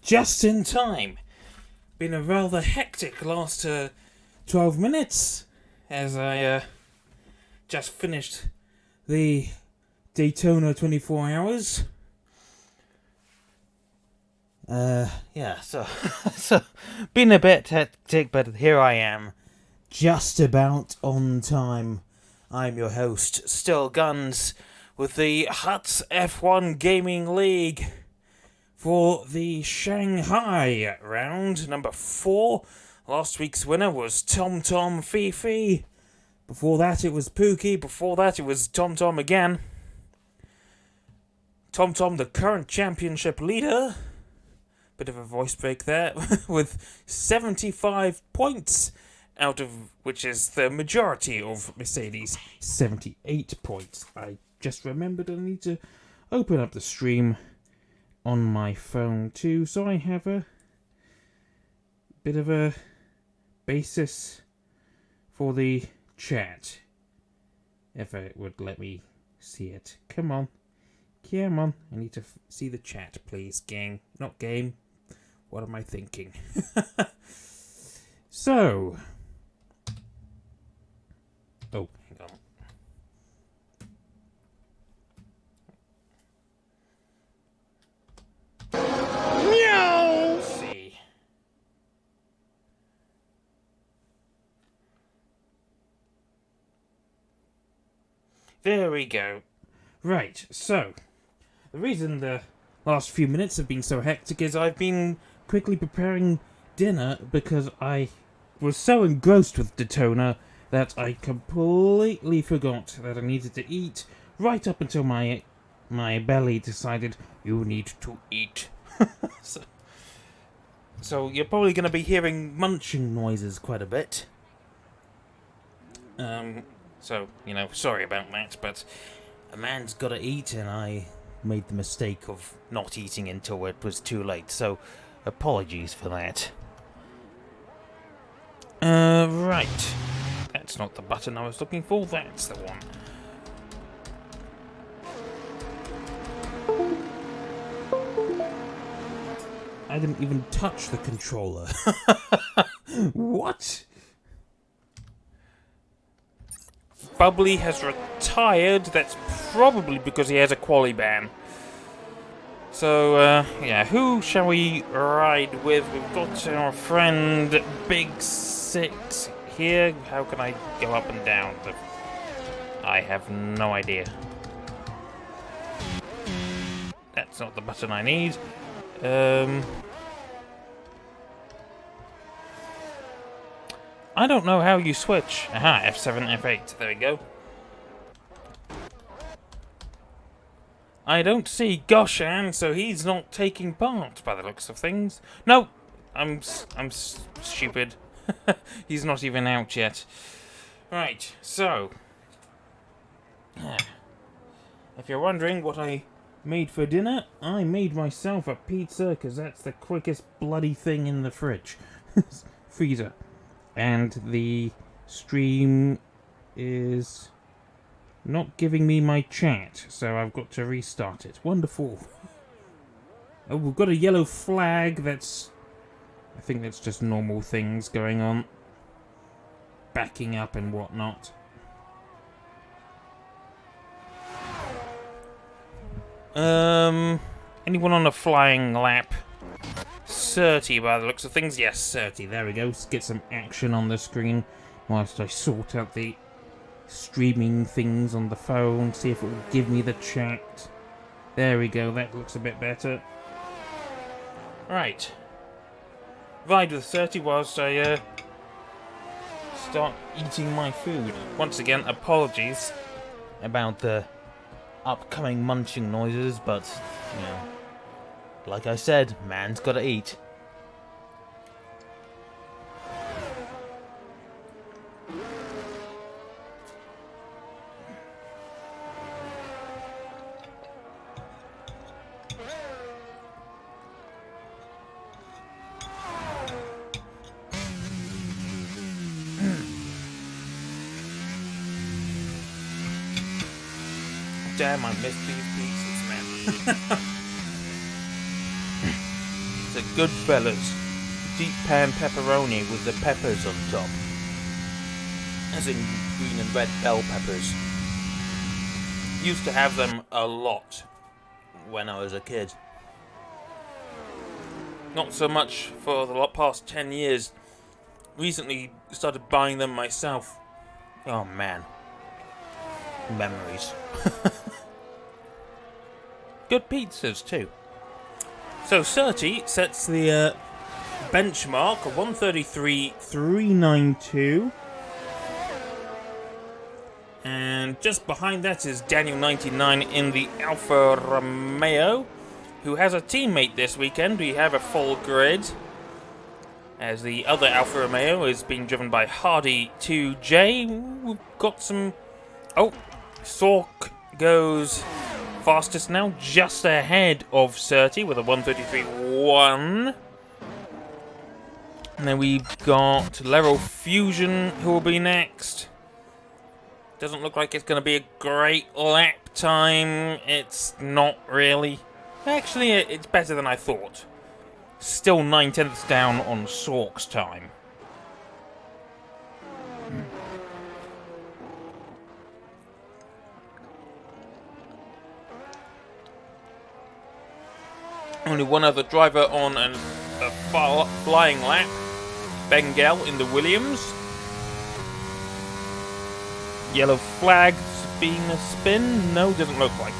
Just in time. Been a rather hectic last 12 minutes as I just finished the Daytona 24 hours. So been a bit hectic, but here I am, just about on time. I'm your host, Still Guns, with the Huts F1 Gaming League for the Shanghai round number 4. Last week's winner was TomTom Fifi. Before that it was Pookie. Before that it was TomTom again. TomTom, the current championship leader. Bit of a voice break there. With 75 points, out of which is the majority of Mercedes. 78 points. I just remembered I need to open up the stream on my phone too, so I have a bit of a basis for the chat, if it would let me see it. Come on, I need to see the chat, please. Gang, not game. What am I thinking? So, oh, hang on. Let's see. There we go. Right, so the reason the last few minutes have been so hectic is I've been quickly preparing dinner because I was so engrossed with Daytona that I completely forgot that I needed to eat right up until my belly decided you need to eat. So you're probably going to be hearing munching noises quite a bit. So, sorry about that, but a man's got to eat, and I made the mistake of not eating until it was too late, so apologies for that. Right. That's not the button I was looking for, that's the one. I didn't even touch the controller. What? Bubbly has retired. That's probably because he has a quali ban. So, who shall we ride with? We've got our friend Big Six here. How can I go up and down? I have no idea. That's not the button I need. I don't know how you switch. Aha, F7, F8. There we go. I don't see Goshan, so he's not taking part by the looks of things. No, I'm stupid. He's not even out yet. Right, so if you're wondering what I made for dinner, I made myself a pizza because that's the quickest bloody thing in the fridge. Freezer. And the stream is not giving me my chat, so I've got to restart it. Wonderful. Oh, we've got a yellow flag. I think that's just normal things going on. Backing up and whatnot. Anyone on a flying lap? 30 by the looks of things. Yes, 30. There we go. Let's get some action on the screen whilst I sort out the streaming things on the phone. See if it will give me the chat. There we go. That looks a bit better. Right. Ride with 30 whilst I start eating my food. Once again, apologies about the upcoming munching noises, but, like I said, man's gotta eat. Damn, I missed these pizzas, man. It's a Goodfellas deep pan pepperoni with the peppers on top. As in green and red bell peppers. Used to have them a lot when I was a kid. Not so much for the past 10 years. Recently started buying them myself. Oh man. Memories. Good pizzas too. So Surtees sets the benchmark of 133.392. And just behind that is Daniel 99 in the Alfa Romeo, who has a teammate this weekend. We have a full grid, as the other Alfa Romeo is being driven by Hardy 2J. We've got some... Oh, Sork goes fastest now, just ahead of Surtees with a 133.1. And then we've got Lero Fusion, who will be next. Doesn't look like it's going to be a great lap time. It's not really. Actually, it's better than I thought. Still 9/10 down on Sork's time. Only one other driver on a flying lap. Bengal in the Williams. Yellow flags being a spin? No, doesn't look like it.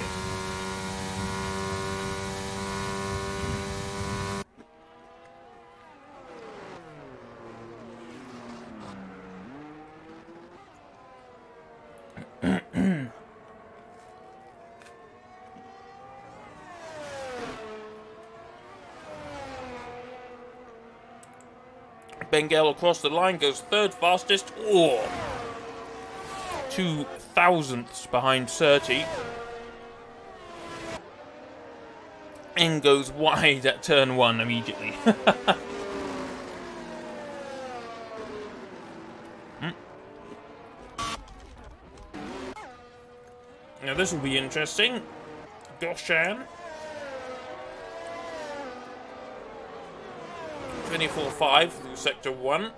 Bengal across the line goes third fastest. Oh! 2 thousandths behind Surtees. And goes wide at turn 1 immediately. Now this will be interesting. Goshan. 24.5 through sector 1.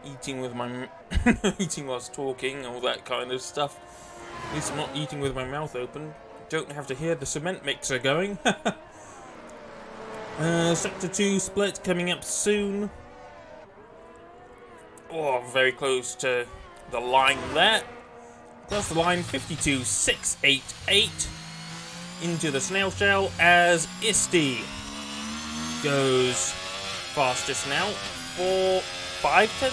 Eating with my... eating whilst talking, all that kind of stuff. At least I'm not eating with my mouth open. Don't have to hear the cement mixer going. Sector 2 split coming up soon. Oh, very close to the line there. Across the line, 52.688 into the snail shell as Isti goes fastest now. 5/10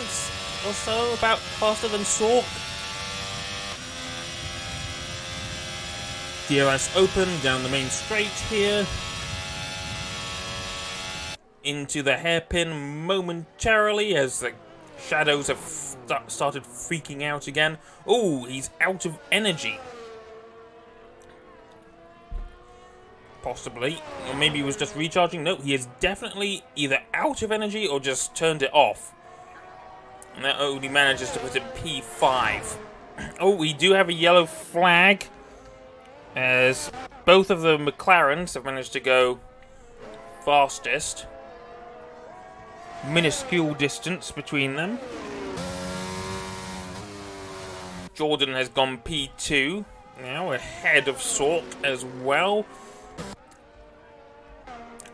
or so, about faster than Sork. DRS open down the main straight here. Into the hairpin momentarily as the shadows have started freaking out again. Oh, he's out of energy. Possibly. Or maybe he was just recharging. No, he is definitely either out of energy or just turned it off. And that only manages to put it P5. Oh, we do have a yellow flag, as both of the McLarens have managed to go fastest. Minuscule distance between them. Jordan has gone P2 now, ahead of Sork as well.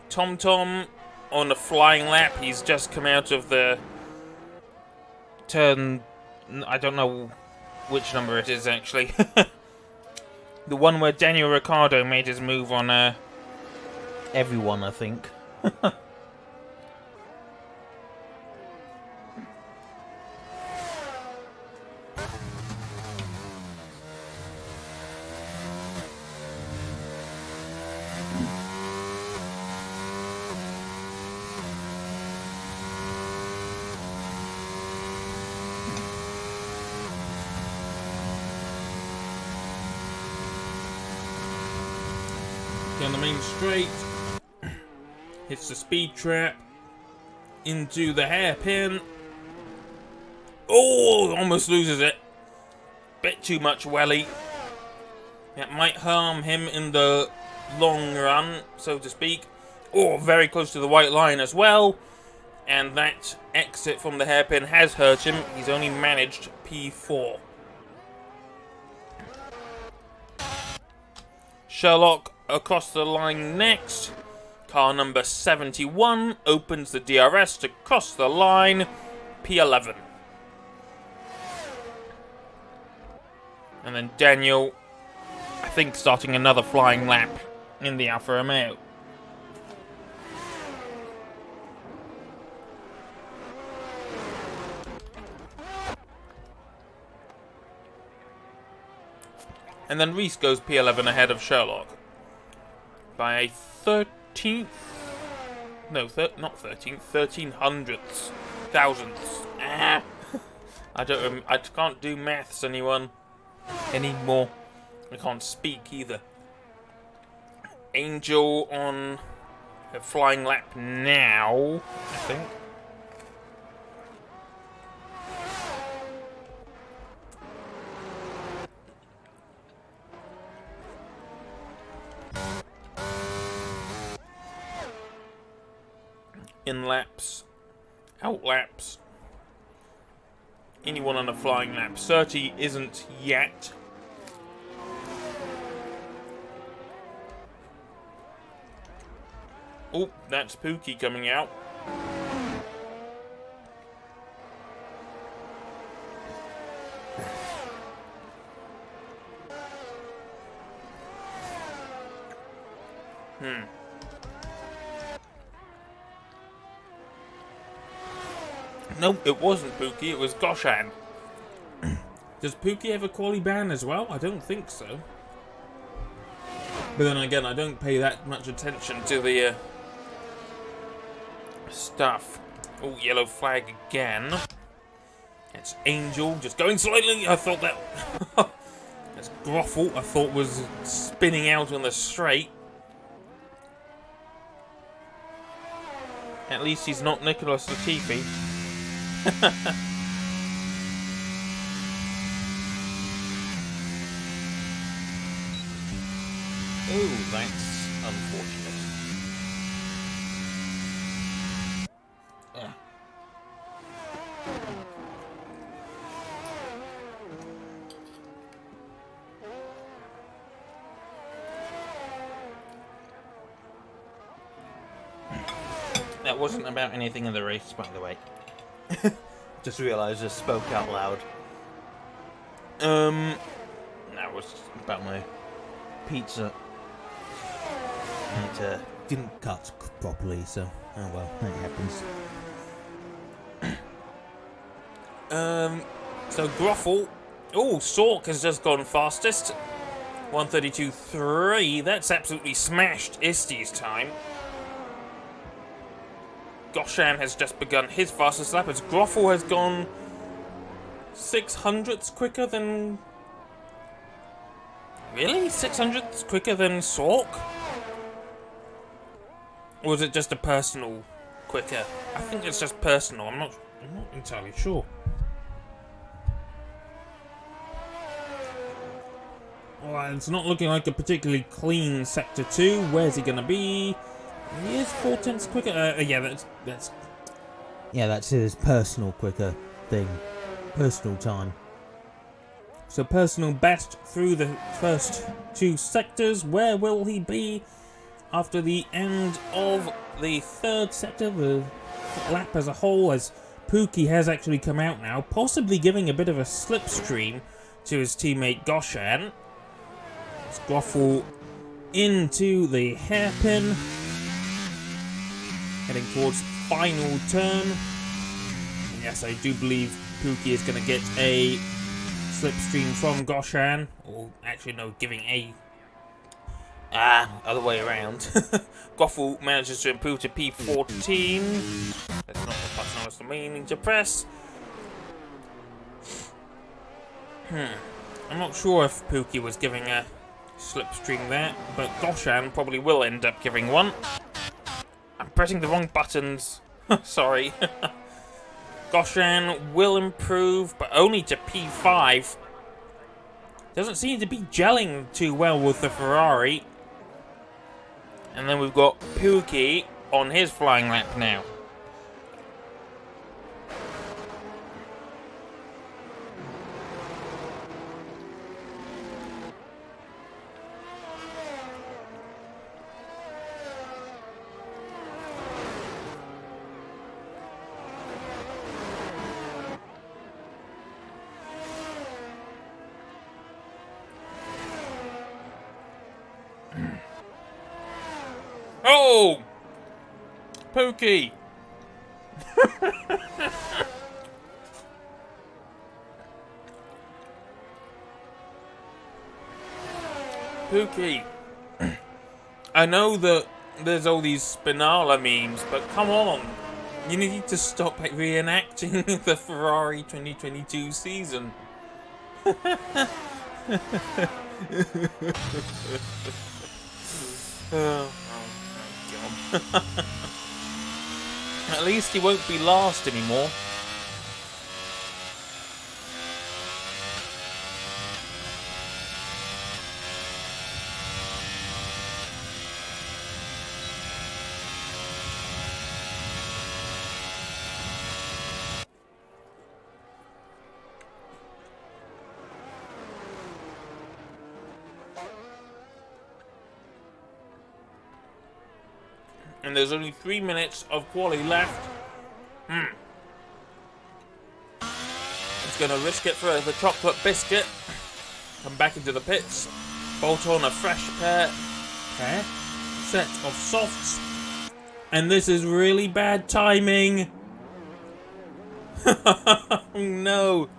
TomTom on a flying lap. He's just come out of the turn... I don't know which number it is, actually. The one where Daniel Ricciardo made his move on everyone, I think. Down the main straight, hits the speed trap, into the hairpin. Oh, almost loses it. Bit too much welly. That might harm him in the long run, so to speak. Oh, very close to the white line as well. And that exit from the hairpin has hurt him. He's only managed P4. Sherlock across the line next. Car number 71 opens the DRS to cross the line. P11. And then Daniel, I think, starting another flying lap in the Alfa Romeo. And then Reese goes P11 ahead of Sherlock by a 13th. No, not 13th. 1300ths. Thousandths. Ah. I can't do maths, anyone. Anymore. I can't speak either. Angel on a flying lap now, I think. In laps, out laps. Anyone on a flying lap. 30 isn't yet. Oh, that's Pookie coming out. No, it wasn't Pookie, it was Goshan. Does Pookie have a quali ban as well? I don't think so. But then again, I don't pay that much attention to the stuff. Oh, yellow flag again. It's Angel just going slightly. I thought that... That's Groffle, I thought was spinning out on the straight. At least he's not Nicholas Latifi. Oh, that's unfortunate. That wasn't about anything in the race, by the way. Just realised I spoke out loud. That was About my pizza. It didn't cut properly, so oh well, that happens. So Groffle. Oh, Sork has just gone fastest. 132.3. That's absolutely smashed Isty's time. Goshan has just begun his fastest lap as Groffle has gone 600ths quicker than... Really? 600ths quicker than Sork? Or was it just a personal quicker? I think it's just personal. I'm not entirely sure. Well, it's not looking like a particularly clean Sector 2. Where's he going to be? He is 4/10 quicker. Yeah, that's his personal quicker thing. Personal time. So personal best through the first two sectors. Where will he be after the end of the third sector, the lap as a whole, as Pookie has actually come out now, possibly giving a bit of a slipstream to his teammate Goshan. It's Groffle into the hairpin, heading towards final turn. And yes, I do believe Pookie is going to get a slipstream from Goshan, or actually no, giving a other way around. Groffle manages to improve to P14. That's not the button I was meaning to press. I'm not sure if Pookie was giving a slipstream there, but Goshan probably will end up giving one. I'm pressing the wrong buttons. Sorry. Goshan will improve, but only to P5. Doesn't seem to be gelling too well with the Ferrari. And then we've got Pookie on his flying lap now. Oh! Pookie! Pookie. I know that there's all these Spinala memes, but come on. You need to stop reenacting the Ferrari 2022 season. Oh. At least he won't be last anymore. And there's only 3 minutes of quali left. He's going to risk it for the chocolate biscuit. Come back into the pits. Bolt on a fresh set of softs. And this is really bad timing. Oh no.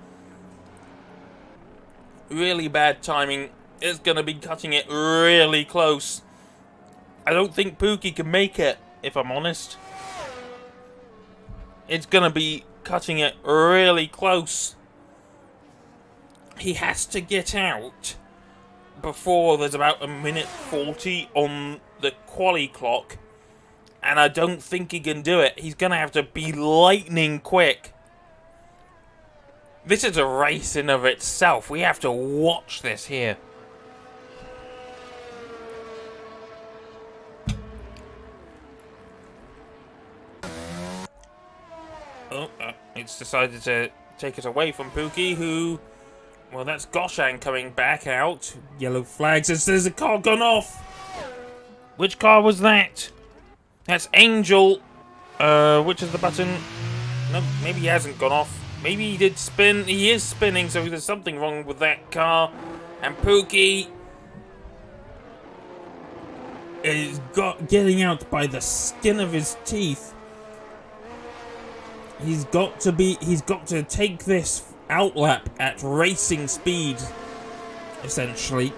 Really bad timing. It's going to be cutting it really close. I don't think Pookie can make it, if I'm honest. It's going to be cutting it really close. He has to get out before there's about a minute 40 on the quali clock. And I don't think he can do it. He's going to have to be lightning quick. This is a race in of itself. We have to watch this here. Oh, it's decided to take it away from Pookie, who... Well, that's Goshan coming back out. Yellow flags. It says a car gone off. Which car was that? That's Angel. Which is the button? No, maybe he hasn't gone off. Maybe he did spin. He is spinning, so there's something wrong with that car. And Pookie is getting out by the skin of his teeth. He's got to take this outlap at racing speed, essentially.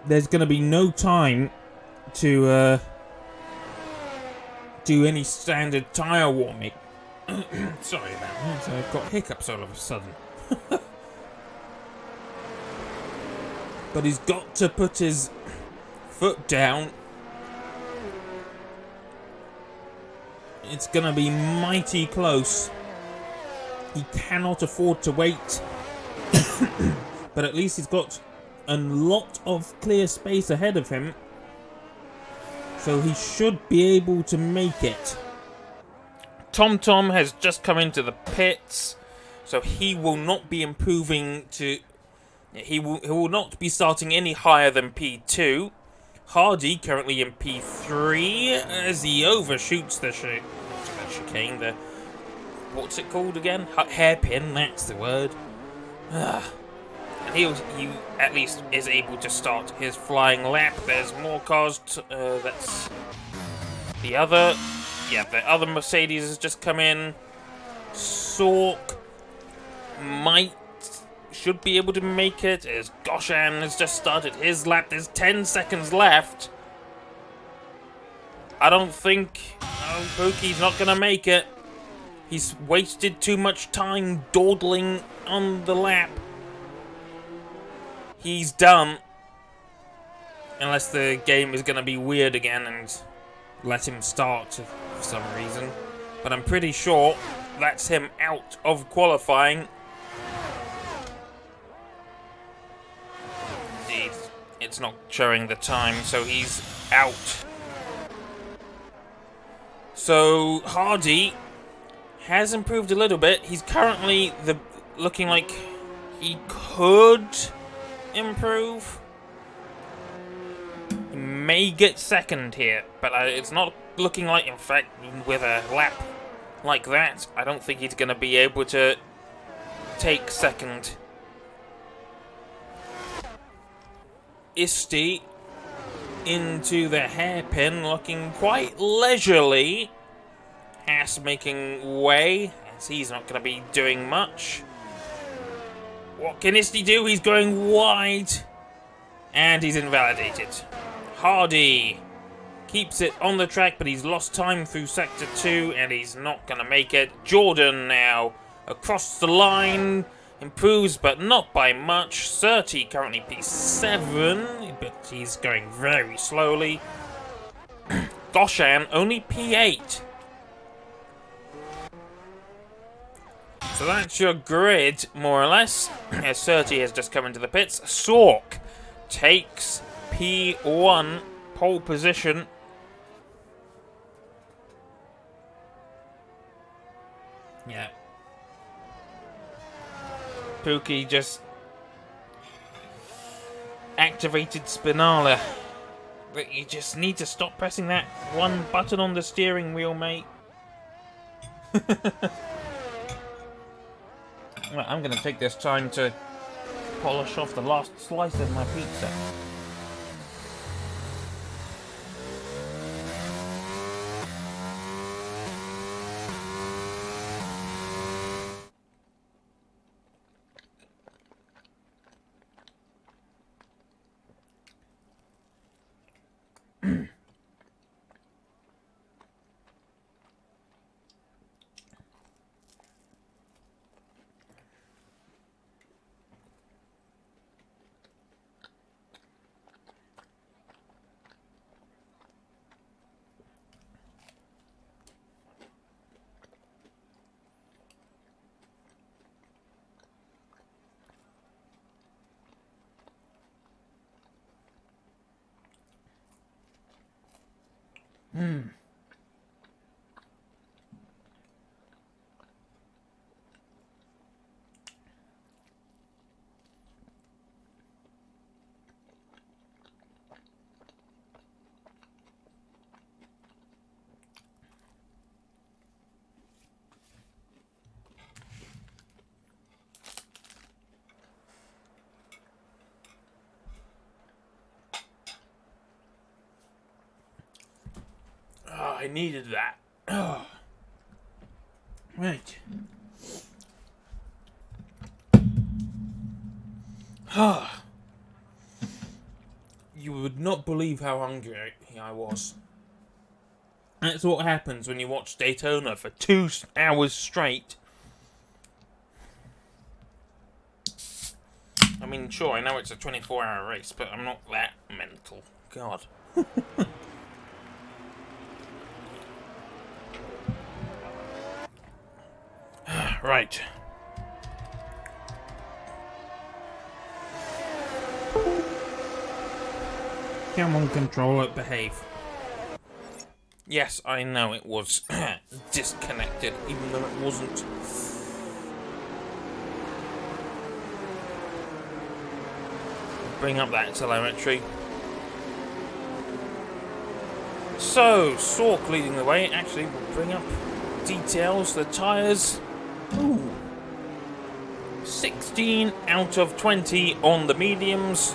There's going to be no time to do any standard tyre warming. Sorry about that, I've got hiccups all of a sudden. But he's got to put his foot down. It's going to be mighty close. He cannot afford to wait. But at least he's got a lot of clear space ahead of him. So he should be able to make it. TomTom has just come into the pits. So he will not be improving to... He will not be starting any higher than P2. Hardy currently in P3 as he overshoots the chicane. The what's it called again? Hairpin. That's the word. And he at least is able to start his flying lap. There's more cars. That's the other. Yeah, the other Mercedes has just come in. Sork should be able to make it, as Goshan has just started his lap. There's 10 seconds left. I don't think... No, Pookie's not going to make it. He's wasted too much time dawdling on the lap. He's done. Unless the game is going to be weird again and let him start for some reason. But I'm pretty sure that's him out of qualifying. it's not showing the time, so he's out. So Hardy has improved a little bit. He's currently looking like he could improve. He may get second here, but it's not looking like, in fact, with a lap like that, I don't think he's going to be able to take second. Isti into the hairpin, looking quite leisurely. Haas making way, as he's not going to be doing much. What can Isti do? He's going wide, and he's invalidated. Hardy keeps it on the track, but he's lost time through sector 2, and he's not going to make it. Jordan now across the line, improves, but not by much. Surtees currently P7, but he's going very slowly. Goshan only P8. So that's your grid, more or less. As Surtees has just come into the pits. Sork takes P1, pole position. Yeah. Pookie just activated Spinala. But you just need to stop pressing that one button on the steering wheel, mate. Well, I'm going to take this time to polish off the last slice of my pizza. Oh, I needed that. Oh. Right. You would not believe how hungry I was. That's what happens when you watch Daytona for 2 hours straight. I mean, sure, I know it's a 24-hour race, but I'm not that mental. God. Right. Come on, controller, behave. Yes, I know it was disconnected, even though it wasn't. Bring up that telemetry. So, Sork leading the way. Actually, we'll bring up details. The tyres. Ooh. 16 out of 20 on the mediums.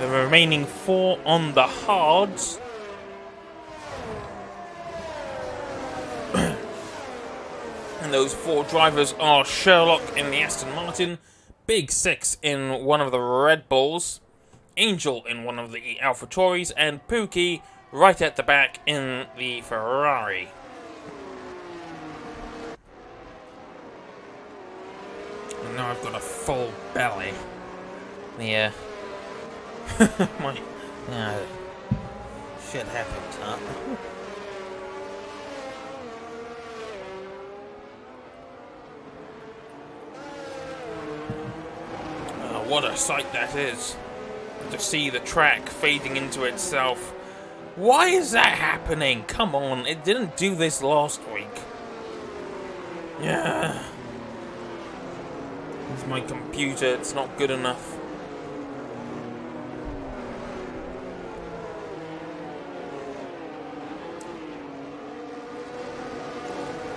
The remaining 4 on the hards. And those 4 drivers are Sherlock in the Aston Martin, Big Six in one of the Red Bulls, Angel in one of the AlphaTauris, and Pookie right at the back in the Ferrari. And now I've got a full belly. Yeah. My... shit happens, huh? Oh, what a sight that is. to see the track fading into itself. Why is that happening? Come on, it didn't do this last week. Yeah. It's my computer, it's not good enough.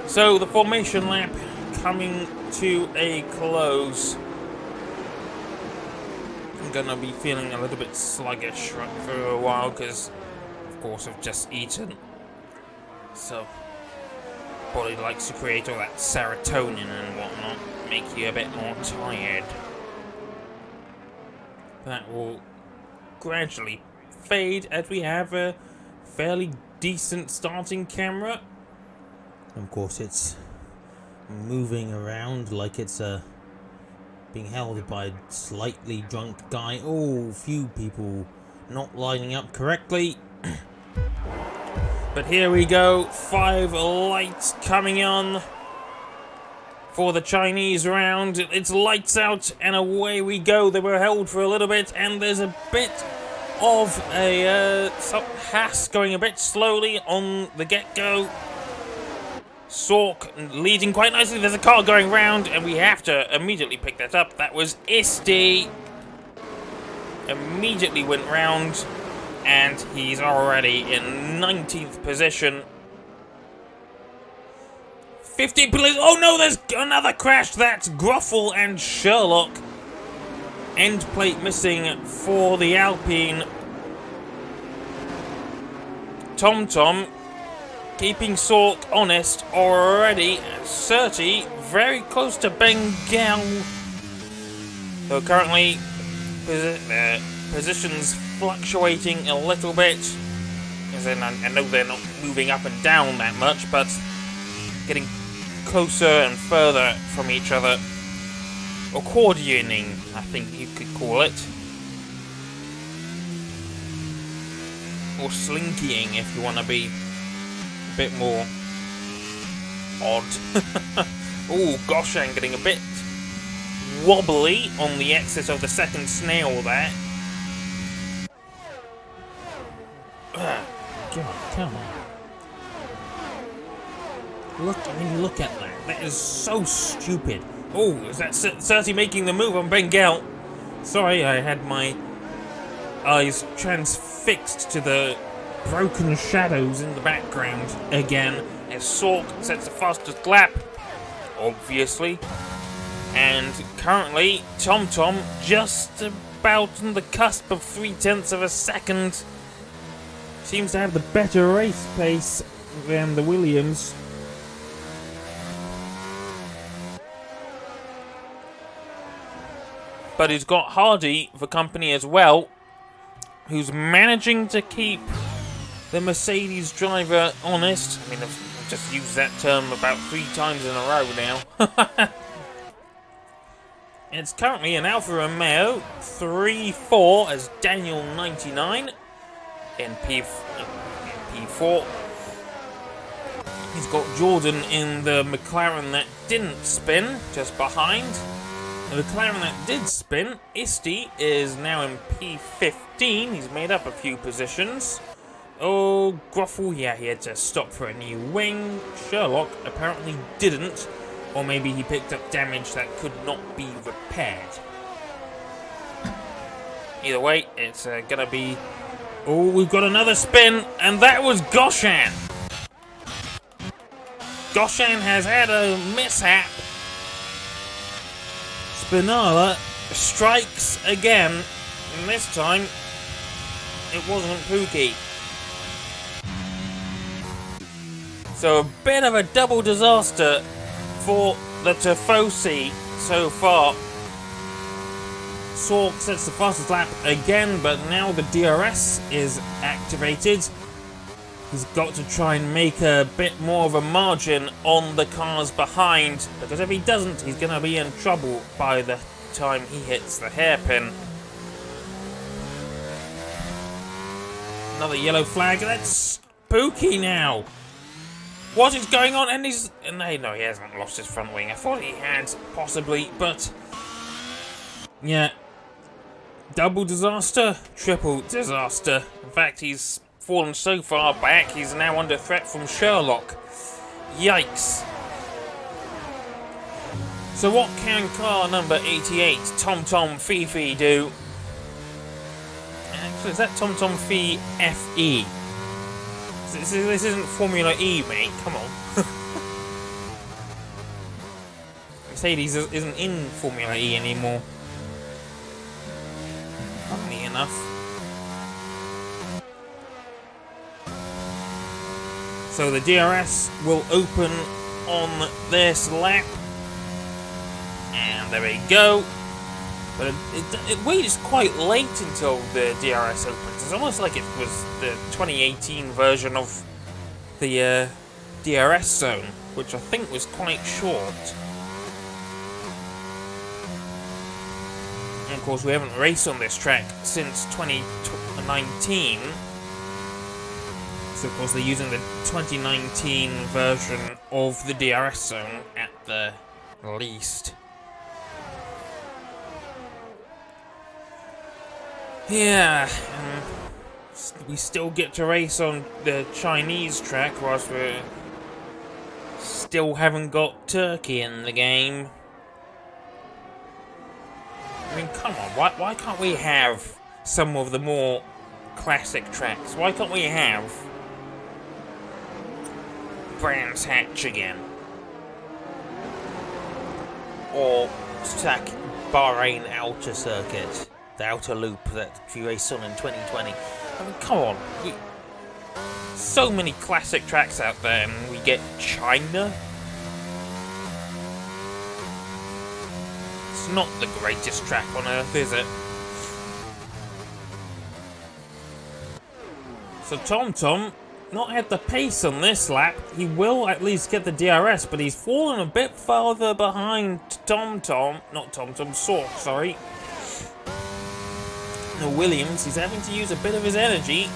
So, the formation lap coming to a close. I'm gonna be feeling a little bit sluggish for a while because, of course, I've just eaten. So, body likes to create all that serotonin and whatnot, make you a bit more tired. That will gradually fade as we have a fairly decent starting camera. Of course, it's moving around like it's being held by a slightly drunk guy. Oh, few people not lining up correctly. But here we go, 5 lights coming on for the Chinese round. It's lights out and away we go. They were held for a little bit and there's a bit of a Haas going a bit slowly on the get-go. Sork leading quite nicely. There's a car going round, and we have to immediately pick that up. That was Isti. Immediately went round, and he's already in 19th position. 50 police. Oh no, there's another crash. That's Gruffle and Sherlock. End plate missing for the Alpine. TomTom keeping Sork honest already at 30, very close to Bengal. So currently, positions fluctuating a little bit. As in, I know they're not moving up and down that much, but getting closer and further from each other. Accordioning, I think you could call it. Or slinkying, if you want to be bit more odd. Oh, Goshan getting a bit wobbly on the exit of the second snail there. God, come on. Look at that. That is so stupid. Oh, is that Certi making the move on Bengal? Sorry, I had my eyes transfixed to the broken shadows in the background again, as Sork sets the fastest lap, obviously. And currently, TomTom just about on the cusp of 0.3 of a second. Seems to have the better race pace than the Williams. But he's got Hardy for company as well, who's managing to keep the Mercedes driver honest. I mean, I've just used that term about 3 times in a row now. It's currently an Alfa Romeo 3-4 as Daniel 99 in P4. He's got Jordan in the McLaren that didn't spin, just behind. The McLaren that did spin, Isti, is now in P15. He's made up a few positions. Oh, Gruffle, yeah, he had to stop for a new wing. Sherlock apparently didn't, or maybe he picked up damage that could not be repaired. Either way, it's gonna be... Oh, we've got another spin, and that was Goshan. Goshan has had a mishap. Spinala strikes again, and this time it wasn't Pookie. So a bit of a double disaster for the Tifosi so far. Sork sets the fastest lap again, but now the DRS is activated. He's got to try and make a bit more of a margin on the cars behind, because if he doesn't, he's going to be in trouble by the time he hits the hairpin. Another yellow flag. That's spooky now. What is going on? And he's... No, he hasn't lost his front wing. I thought he had, possibly, but... Yeah. Double disaster, triple disaster. In fact, he's fallen so far back, he's now under threat from Sherlock. Yikes. So what can car number 88, TomTom Fifi, do? Actually, is that TomTom FE? This isn't Formula E, mate. Come on. Mercedes isn't in Formula E anymore. Funny enough. So the DRS will open on this lap. And there we go. But it waits quite late until the DRS opens. It's almost like it was the 2018 version of the DRS zone, which I think was quite short. And of course, we haven't raced on this track since 2019. So of course, they're using the 2019 version of the DRS zone at the least. Yeah, we still get to race on the Chinese track whilst we still haven't got Turkey in the game. I mean, come on, why can't we have some of the more classic tracks? Why can't we have Brands Hatch again? Or stack Bahrain Outer Circuit? The outer loop that we raced on in 2020. I mean, come on. So many classic tracks out there, and we get China. It's not the greatest track on earth, is it? So TomTom not had the pace on this lap. He will at least get the DRS, but he's fallen a bit farther behind Sork, sorry. Williams, he's having to use a bit of his energy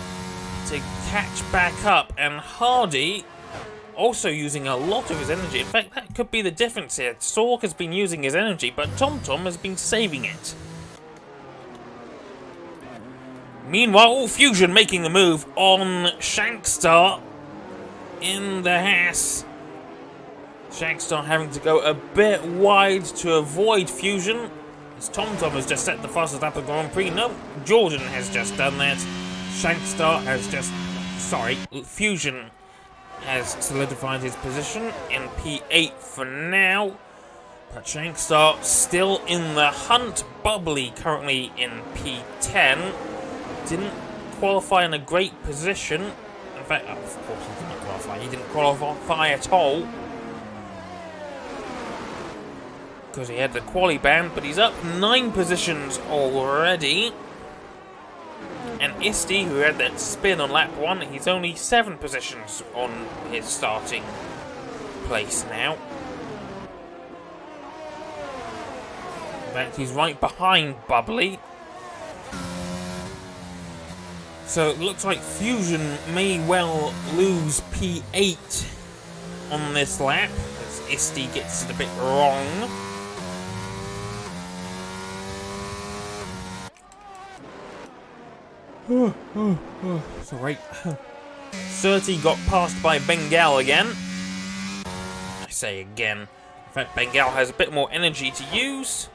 to catch back up, and Hardy also using a lot of his energy. In fact, that could be the difference here. Sork has been using his energy, but TomTom has been saving it. Meanwhile, Fusion making the move on Shankstar in the Haas. Shankstar having to go a bit wide to avoid Fusion. TomTom has just set the fastest lap of the Grand Prix. No, Jordan has just done that. Shankstar has just... Sorry, Fusion has solidified his position in P8 for now. But Shankstar still in the hunt. Bubbly currently in P10. Didn't qualify in a great position. In fact, of course he didn't qualify. He didn't qualify at all. Because he had the quali ban, but he's up 9 positions already. And Isti, who had that spin on lap 1, he's only 7 positions on his starting place now. In fact, he's right behind Bubbly. So it looks like Fusion may well lose P8 on this lap, as Isti gets it a bit wrong. Sorry. Surtees got passed by Bengal again. I say again. In fact, Bengal has a bit more energy to use.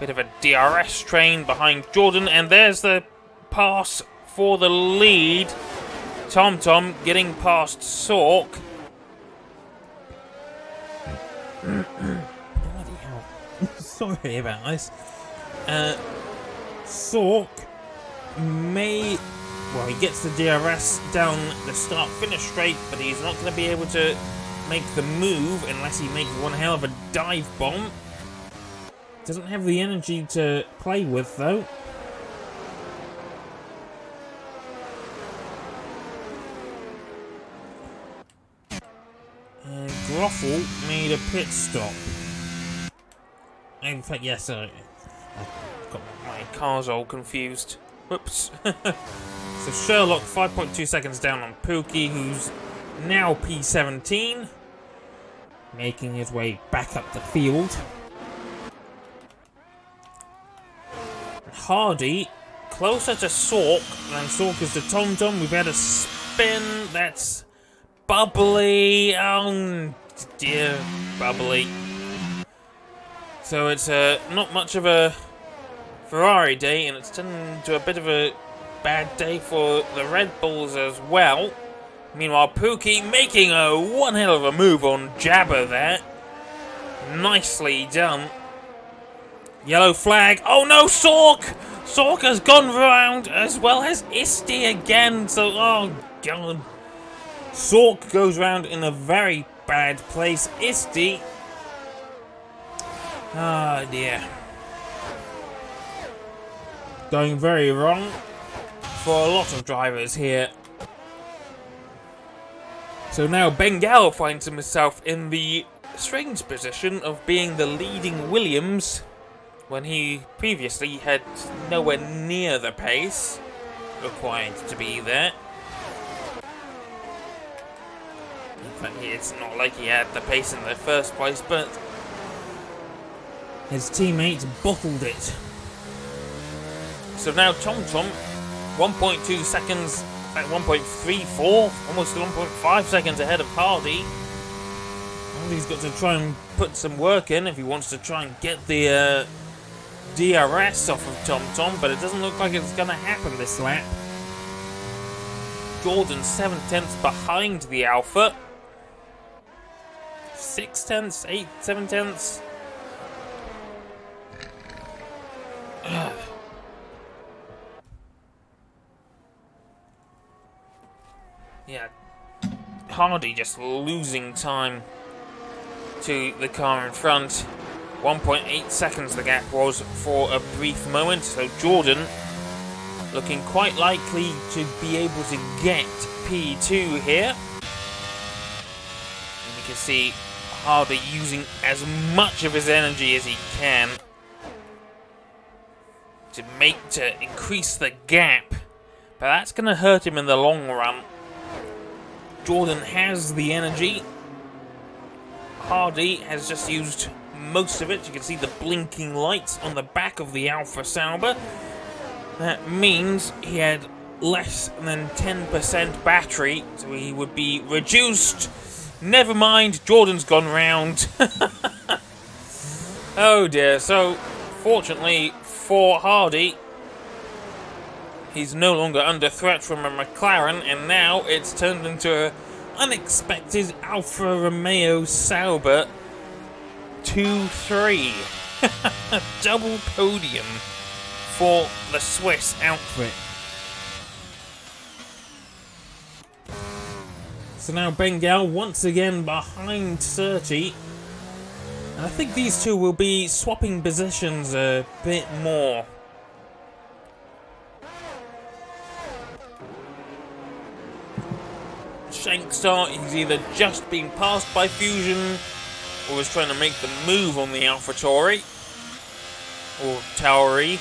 Bit of a DRS train behind Jordan, and there's the pass for the lead. TomTom getting past Sork. Bloody hell. Sorry about this. Sork may... Well, he gets the DRS down the start-finish straight, but he's not going to be able to make the move unless he makes one hell of a dive bomb. Doesn't have the energy to play with, though. And Groffel made a pit stop. In fact, yes, I got my cars all confused. Whoops. So Sherlock 5.2 seconds down on Pookie, who's now P17, making his way back up the field. Hardy closer to Sork than Sork is to TomTom. We've had a spin. That's Bubbly. Oh dear, Bubbly. So it's not much of a Ferrari day, and it's turned into a bit of a bad day for the Red Bulls as well. Meanwhile, Pookie making one hell of a move on Jabba there. Nicely done. Yellow flag. Oh no, Sork! Sork has gone round as well as Isti again. So, oh god. Sork goes round in a very bad place. Isti. Ah dear. Going very wrong for a lot of drivers here. So now Bengal finds himself in the strange position of being the leading Williams when he previously had nowhere near the pace required to be there. In fact, it's not like he had the pace in the first place, but his teammates bottled it. So now TomTom, 1.2 seconds, 1.34, almost 1.5 seconds ahead of Hardy. Hardy's got to try and put some work in if he wants to try and get the DRS off of TomTom, but it doesn't look like it's going to happen this lap. Jordan 7/10 behind the Alpha. 6/10, 7/10. Yeah, Hardy just losing time to the car in front. 1.8 seconds the gap was for a brief moment, so Jordan looking quite likely to be able to get P2 here. And you can see Hardy using as much of his energy as he can to increase the gap, but that's going to hurt him in the long run. Jordan has the energy. Hardy has just used most of it. You can see the blinking lights on the back of the Alpha Sauber. That means he had less than 10% battery, so he would be reduced. Never mind, Jordan's gone round. Oh dear, so fortunately for Hardy, he's no longer under threat from a McLaren, and now it's turned into an unexpected Alfa Romeo Sauber 2-3. Double podium for the Swiss outfit. So now Bengal once again behind Surtees. And I think these two will be swapping positions a bit more. Shankstar is either just being passed by Fusion or is trying to make the move on the AlphaTauri. Or Tauri.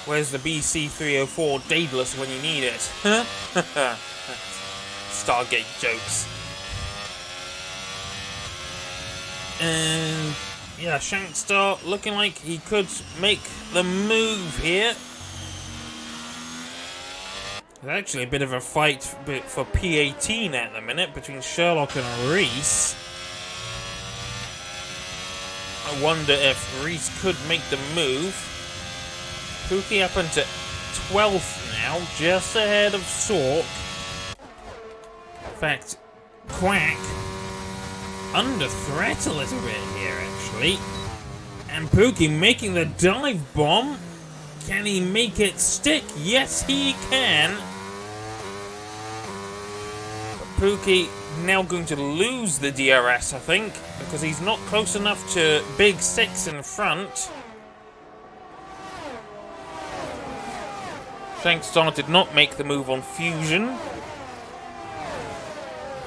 Where's the BC304 Daedalus when you need it? Stargate jokes. And yeah, Shankstar looking like he could make the move here. There's actually a bit of a fight for P18 at the minute between Sherlock and Reese. I wonder if Reese could make the move. Pookie up into 12th now, just ahead of Sork. In fact, Quack under threat a little bit here, actually. And Pookie making the dive bomb. Can he make it stick? Yes, he can. But Pookie now going to lose the DRS, I think, because he's not close enough to Big Six in front. Shankstar did not make the move on Fusion.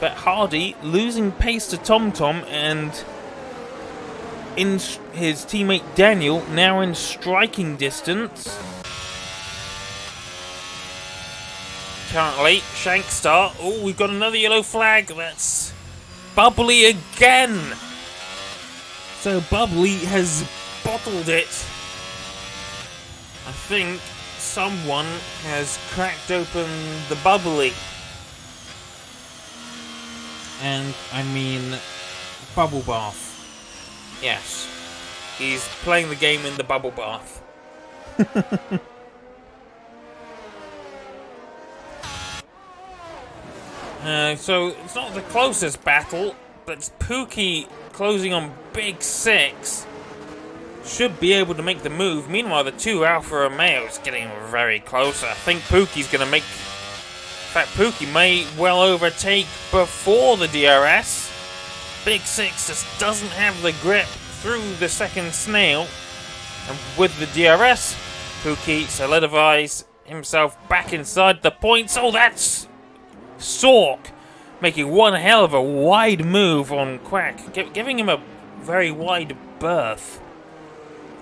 But Hardy losing pace to TomTom, and in his teammate Daniel now in striking distance. Currently, Shankstar. Oh, we've got another yellow flag. That's Bubbly again. So Bubbly has bottled it. I think someone has cracked open the bubbly. And I mean bubble bath. Yes. He's playing the game in the bubble bath. So it's not the closest battle, but it's Pookie closing on Big Six. Should be able to make the move. Meanwhile, the two Alfa Romeos getting very close. I think Pookie's going to make... In fact, Pookie may well overtake before the DRS. Big Six just doesn't have the grip through the second snail. And with the DRS, Pookie solidifies himself back inside the points. Oh, that's Sork making one hell of a wide move on Quack, giving him a very wide berth.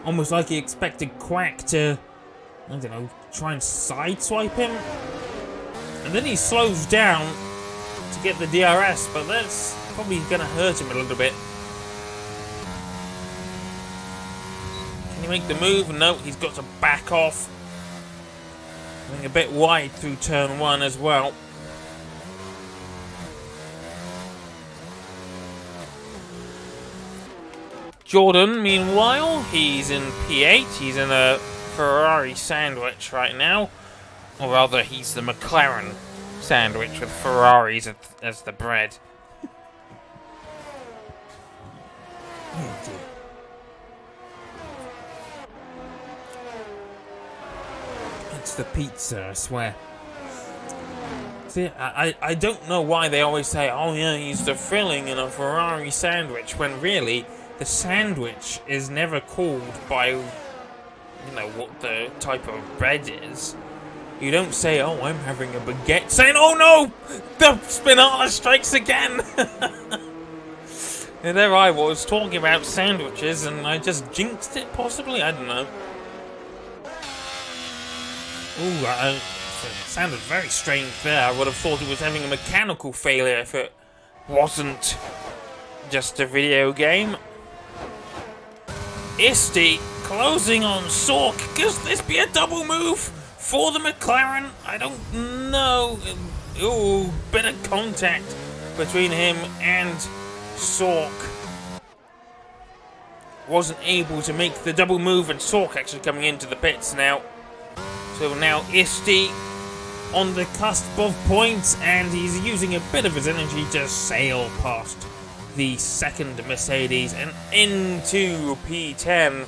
Almost like he expected Quack to, I don't know, try and sideswipe him. And then he slows down to get the DRS, but that's probably going to hurt him a little bit. Can he make the move? No, he's got to back off. Going a bit wide through turn one as well. Jordan, meanwhile, he's in P8. He's in a Ferrari sandwich right now. Or rather, he's the McLaren sandwich with Ferraris as the bread. Oh dear. It's the pizza, I swear. See, I don't know why they always say, oh yeah, he's the filling in a Ferrari sandwich, when really, the sandwich is never called by, you know, what the type of bread is. You don't say, oh, I'm having a baguette, saying, oh no, the Spinala strikes again. And there I was, talking about sandwiches, and I just jinxed it, possibly? I don't know. Ooh, it sounded very strange there. I would have thought it was having a mechanical failure if it wasn't just a video game. Isti closing on Sork. Could this be a double move for the McLaren? I don't know. Ooh, bit of contact between him and Sork. Wasn't able to make the double move, and Sork actually coming into the pits now. So now Isti on the cusp of points, and he's using a bit of his energy to sail past the second Mercedes and into P10.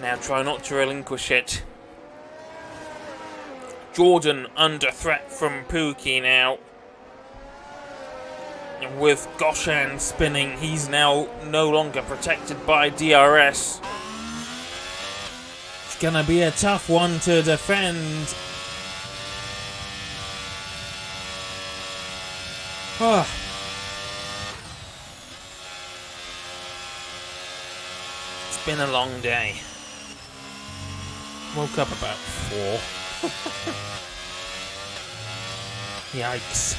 Now try not to relinquish it. Jordan under threat from Pookie now. And with Goshan spinning, he's now no longer protected by DRS. It's gonna be a tough one to defend. Ah. It's been a long day. Woke up about 4. Yikes.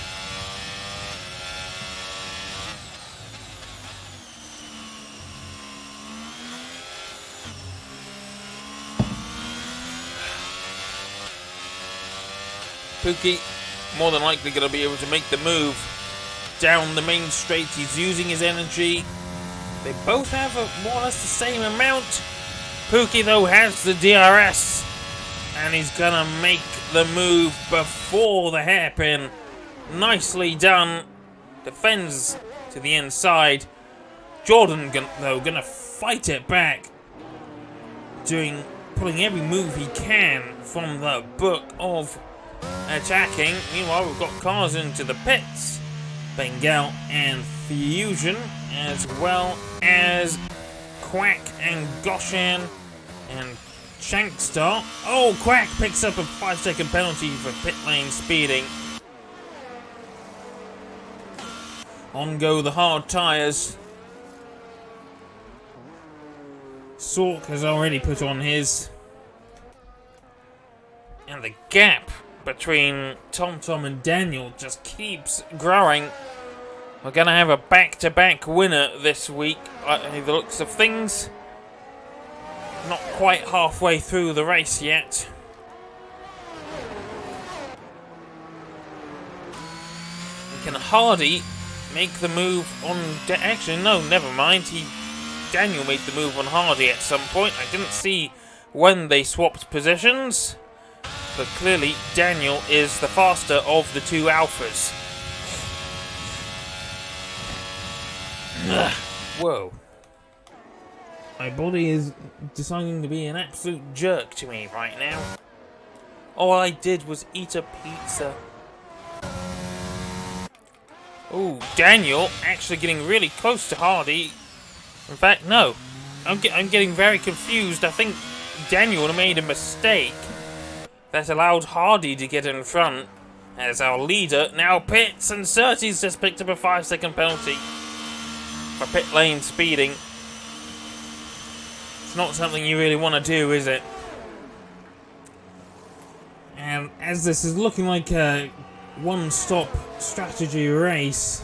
Pookie more than likely going to be able to make the move down the main straight. He's using his energy. They both have more or less the same amount. Pookie though has the DRS, and he's going to make the move before the hairpin. Nicely done. Defends to the inside. Jordan though going to fight it back, pulling every move he can from the book of attacking. Meanwhile, we've got cars into the pits. Bengal and Fusion, as well as Quack and Goshan and Shankstar. Oh, Quack picks up a 5-second penalty for pit lane speeding. On go the hard tyres. Sork has already put on his. And the gap between TomTom and Daniel just keeps growing. We're going to have a back-to-back winner this week, by the looks of things. Not quite halfway through the race yet. Can Hardy make the move on... Actually, no, never mind. Daniel made the move on Hardy at some point. I didn't see when they swapped positions. But clearly, Daniel is the faster of the two alphas. Whoa. My body is deciding to be an absolute jerk to me right now. All I did was eat a pizza. Oh, Daniel actually getting really close to Hardy. In fact, no. I'm getting very confused. I think Daniel made a mistake that allowed Hardy to get in front as our leader now pits, and Surtees just picked up a 5-second penalty for pit lane speeding. It's not something you really want to do, is it? And as this is looking like a one-stop strategy race,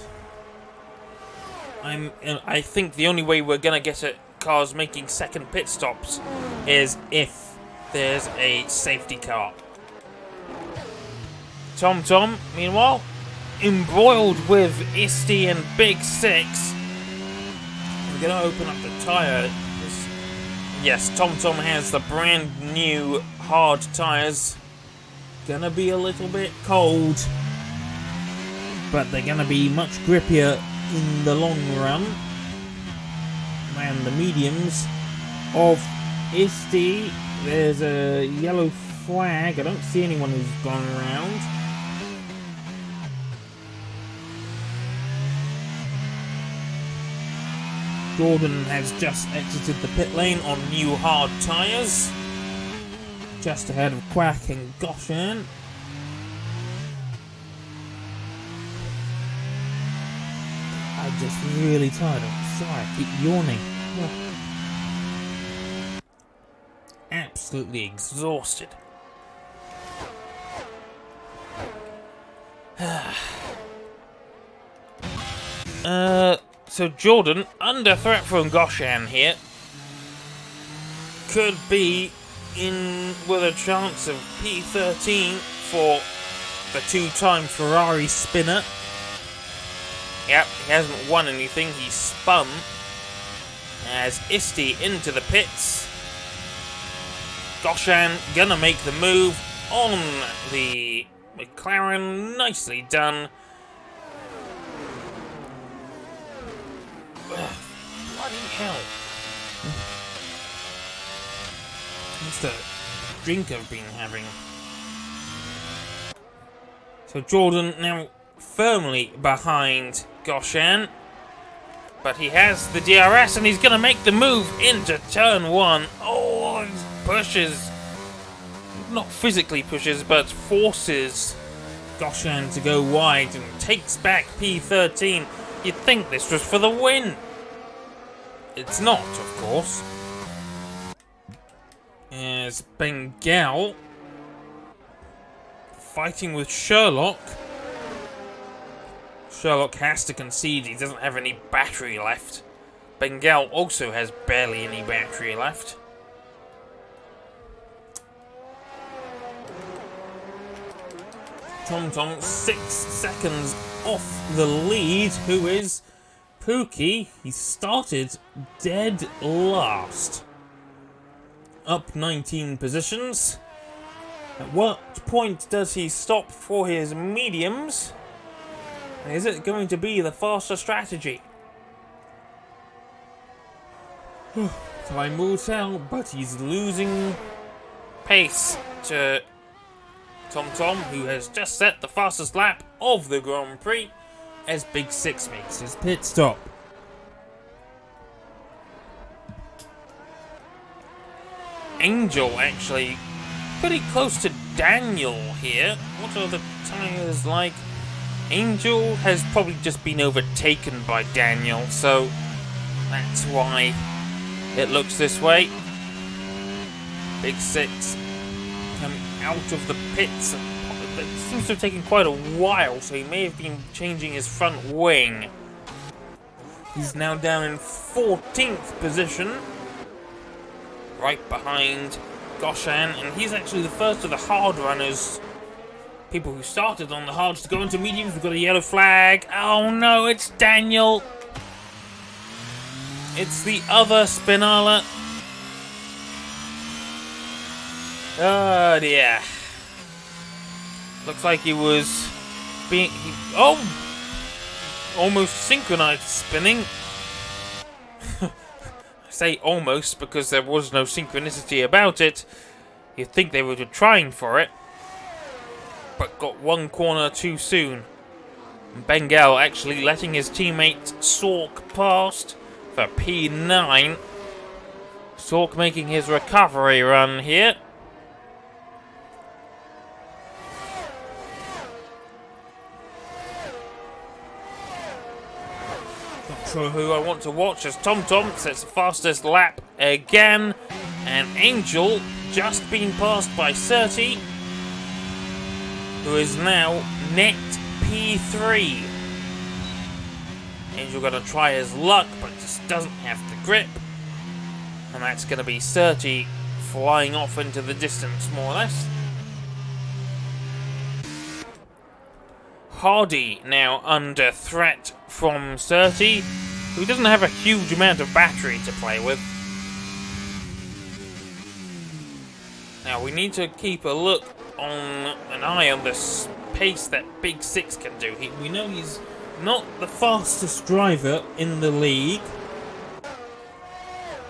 I think the only way we're gonna get at cars making second pit stops is if there's a safety car. Tom, meanwhile, embroiled with Isty and Big Six. I'm gonna open up the tyre. Yes, Tom has the brand new hard tyres. Gonna be a little bit cold, but they're gonna be much grippier in the long run than the mediums of Isty. There's a yellow flag. I don't see anyone who's gone around. Jordan has just exited the pit lane on new hard tyres, just ahead of Quack and Goshen. I'm just really tired. I'm sorry, I keep yawning. Absolutely exhausted. So Jordan, under threat from Goshen here, could be in with a chance of P13 for the two-time Ferrari spinner. Yep, he hasn't won anything, he's spun. As Isty into the pits. Goshen gonna make the move on the McLaren, nicely done. Bloody hell. What's the drink I've been having? So Jordan now firmly behind Goshen, but he has the DRS and he's going to make the move into turn one. Oh, he pushes, not physically pushes, but forces Goshen to go wide and takes back P13. You'd think this was for the win. It's not, of course. As Bengal fighting with Sherlock. Sherlock has to concede, he doesn't have any battery left. Bengal also has barely any battery left. Tom 6 seconds off the lead. Who is Pookie? He started dead last. Up 19 positions. At what point does he stop for his mediums? Is it going to be the faster strategy? Time will tell, but he's losing pace to Tom, who has just set the fastest lap of the Grand Prix as Big Six makes his pit stop. Angel actually pretty close to Daniel here. What are the tyres like? Angel has probably just been overtaken by Daniel, so that's why it looks this way. Big Six coming out of the pits. It seems to have taken quite a while, so he may have been changing his front wing. He's now down in 14th position. right behind Goshan, and he's actually the first of the hard runners. People who started on the hards to go into mediums. We've got a yellow flag. Oh no, it's Daniel. It's the other Spinala. Oh dear. Looks like he was being... almost synchronized spinning. I say almost because there was no synchronicity about it. You'd think they were trying for it, but got one corner too soon. Bengal actually letting his teammate Sork past for P9. Sork making his recovery run here. Not sure who I want to watch as TomTom sets the fastest lap again. And Angel just being passed by Surti, who is now net P3. Angel gonna try his luck, but just doesn't have the grip. And that's gonna be Surti flying off into the distance, more or less. Hardy now under threat from Surti, who doesn't have a huge amount of battery to play with. Now we need to keep a look on an eye on the pace that Big Six can do. We know he's not the fastest driver in the league.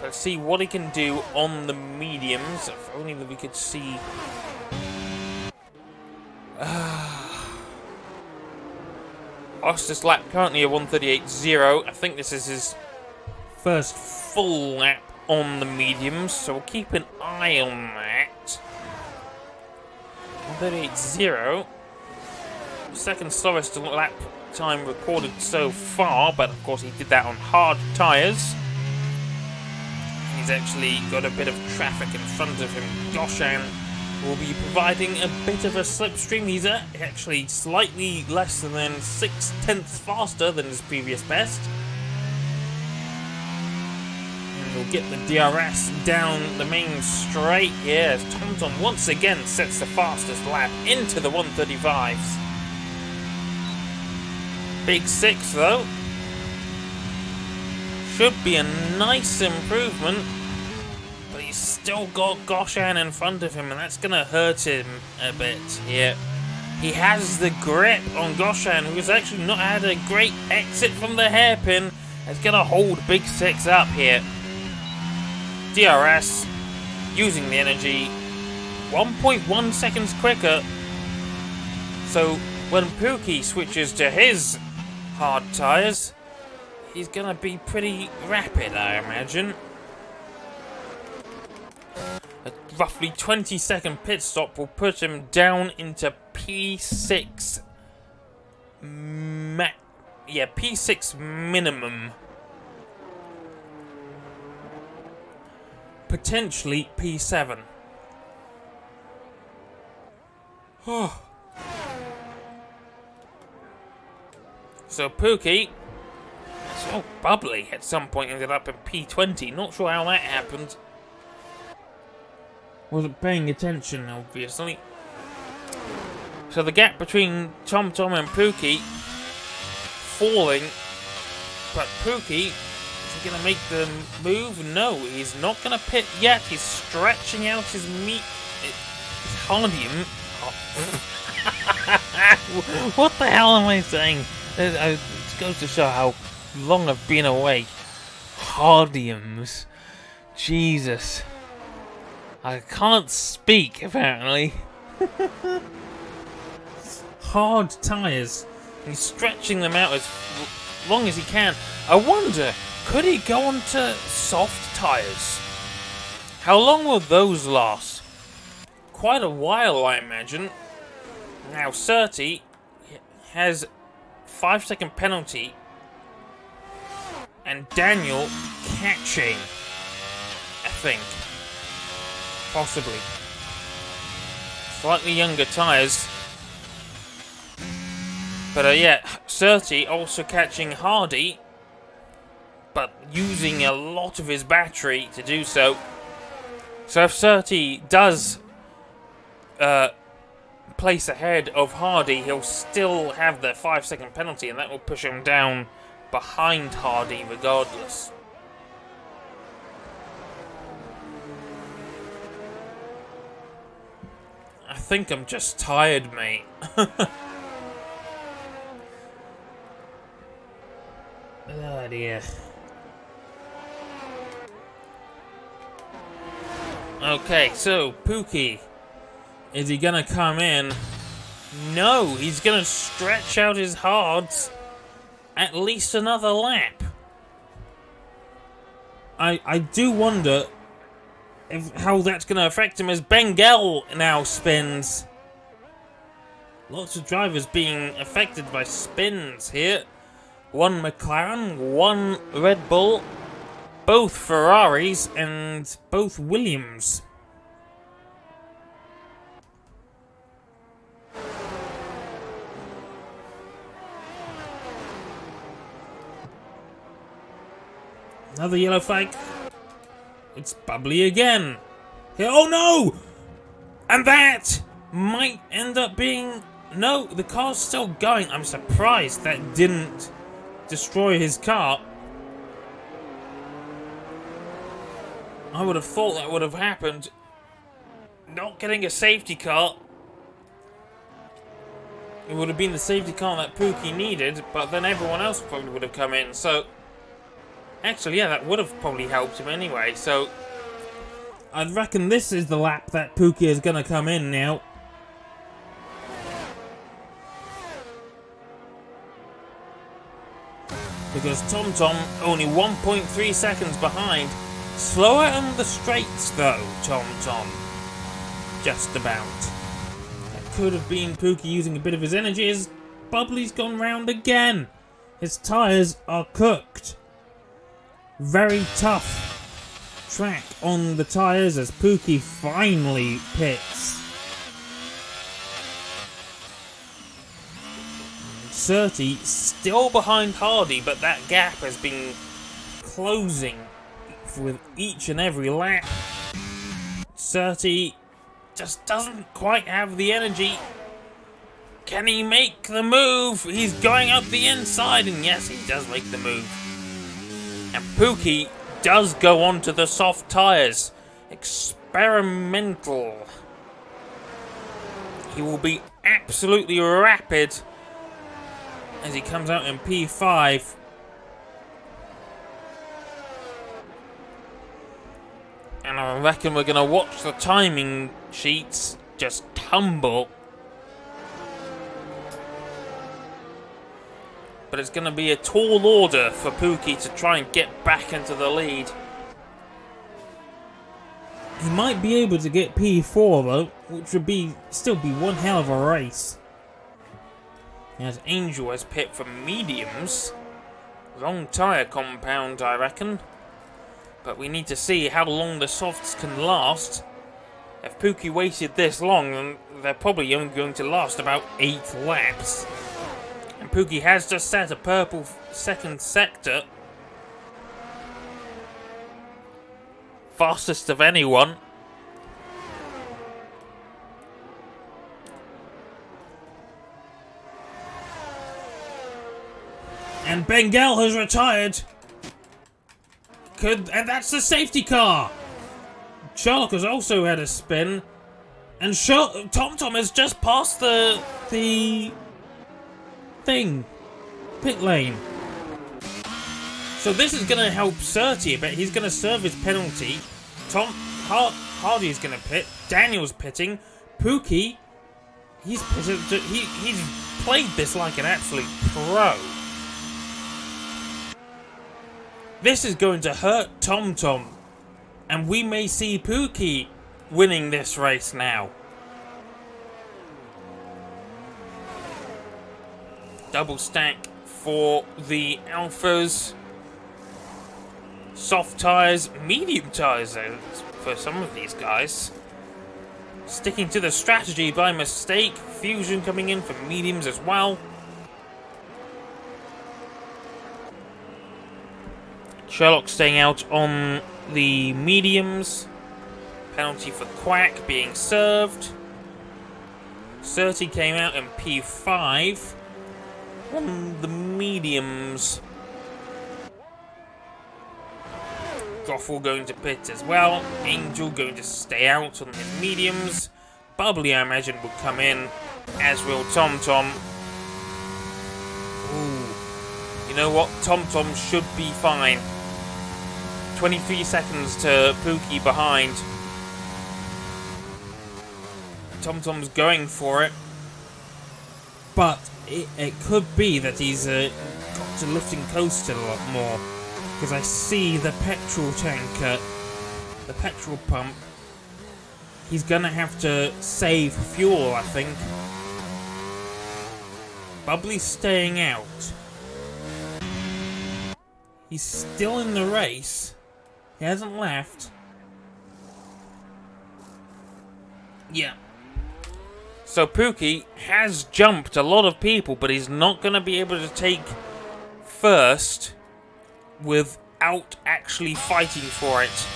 Let's see what he can do on the mediums. If only that we could see. Fastest lap currently a 1:38.0. I think this is his first full lap on the mediums, so we'll keep an eye on that. 1:38.0. Second slowest lap time recorded so far, but of course he did that on hard tyres. He's actually got a bit of traffic in front of him. Goshan will be providing a bit of a slipstream. He's actually slightly less than 0.6 faster than his previous best. And we'll get the DRS down the main straight here as TomTom once again sets the fastest lap into the 1:35s. Big Six though should be a nice improvement, but he's still got Goshan in front of him, and that's going to hurt him a bit here. He has the grip on Goshan, who's actually not had a great exit from the hairpin. It's going to hold Big Six up here. DRS using the energy 1.1 seconds quicker. So when Pookie switches to his hard tyres, he's going to be pretty rapid, I imagine. A roughly 20-second pit stop will put him down into P6. P6 minimum. Potentially P7. So Pookie, so bubbly at some point, ended up in P20. Not sure how that happened. Wasn't paying attention, obviously. So the gap between TomTom and Pookie falling, but Pookie, is he going to make the move? No, he's not going to pit yet. He's stretching out his meat. His Hardium. What the hell am I saying? It goes to show how long I've been away. Hardiums. Jesus. I can't speak, apparently. Hard tyres. He's stretching them out as long as he can. I wonder, could he go on to soft tyres? How long will those last? Quite a while, I imagine. Now, Surti has 5-second penalty, and Daniel catching, I think. Possibly. Slightly younger tyres. But yeah, Surti also catching Hardy, but using a lot of his battery to do so. So if Surtees does place ahead of Hardy, he'll still have the 5-second penalty, and that will push him down behind Hardy regardless. I think I'm just tired, mate. Oh dear. Okay, so Pookie, is he gonna come in? No, he's gonna stretch out his hards at least another lap. I do wonder how that's gonna affect him as Bengal now spins. Lots of drivers being affected by spins here. One McLaren, one Red Bull, both Ferraris, and both Williams. Another yellow flag. It's bubbly again. Here, oh no! And that might end up being... No, the car's still going. I'm surprised that didn't destroy his car. I would have thought that would have happened. Not getting a safety car. It would have been the safety car that Pookie needed, but then everyone else probably would have come in, so... Actually, yeah, that would have probably helped him anyway, so... I reckon this is the lap that Pookie is going to come in now. Because TomTom only 1.3 seconds behind. Slower on the straights though, TomTom. Just about. That could have been Pookie using a bit of his energy as Bubbly's gone round again. His tyres are cooked. Very tough track on the tyres as Pookie finally pits. Surtees still behind Hardy, but that gap has been closing with each and every lap. Surtees just doesn't quite have the energy. Can he make the move? He's going up the inside, and yes, he does make the move. And Pookie does go onto the soft tyres. Experimental. He will be absolutely rapid as he comes out in P5. And I reckon we're going to watch the timing sheets just tumble. But it's going to be a tall order for Pookie to try and get back into the lead. He might be able to get P4 though, which would still be one hell of a race. As Angel has pit for mediums. Wrong tyre compound, I reckon. But we need to see how long the softs can last. If Pookie waited this long, then they're probably only going to last about 8 laps. And Pookie has just set a purple second sector. Fastest of anyone. And Bengal has retired. And that's the safety car. Sherlock has also had a spin. And TomTom has just passed the thing. Pit lane. So this is going to help Surtees a bit. He's going to serve his penalty. Hardy is going to pit. Daniel's pitting. Pookie, he's pitted. He's played this like an absolute pro. This is going to hurt TomTom. And we may see Pookie winning this race now. Double stack for the Alphas. Soft tyres, medium tyres for some of these guys. Sticking to the strategy by mistake. Fusion coming in for mediums as well. Sherlock staying out on the mediums. Penalty for Quack being served. Surtees came out in P5 on the mediums. Goffel going to pit as well. Angel going to stay out on his mediums. Bubbly, I imagine, will come in, as will Tom Tom. Ooh. You know what? Tom Tom should be fine. 23 seconds to Pookie behind. Tom Tom's going for it. But it could be that he's got to lift and coast it a lot more. Because I see the petrol tanker, the petrol pump. He's gonna have to save fuel, I think. Bubbly's staying out. He's still in the race. He hasn't left. Yeah. So Pookie has jumped a lot of people, but he's not gonna be able to take first without actually fighting for it.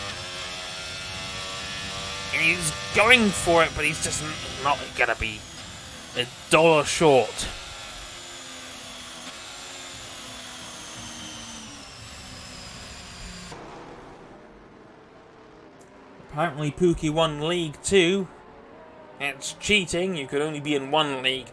And he's going for it, but he's just not gonna be $1 short. Apparently Pookie won League 2. It's cheating, you could only be in one league.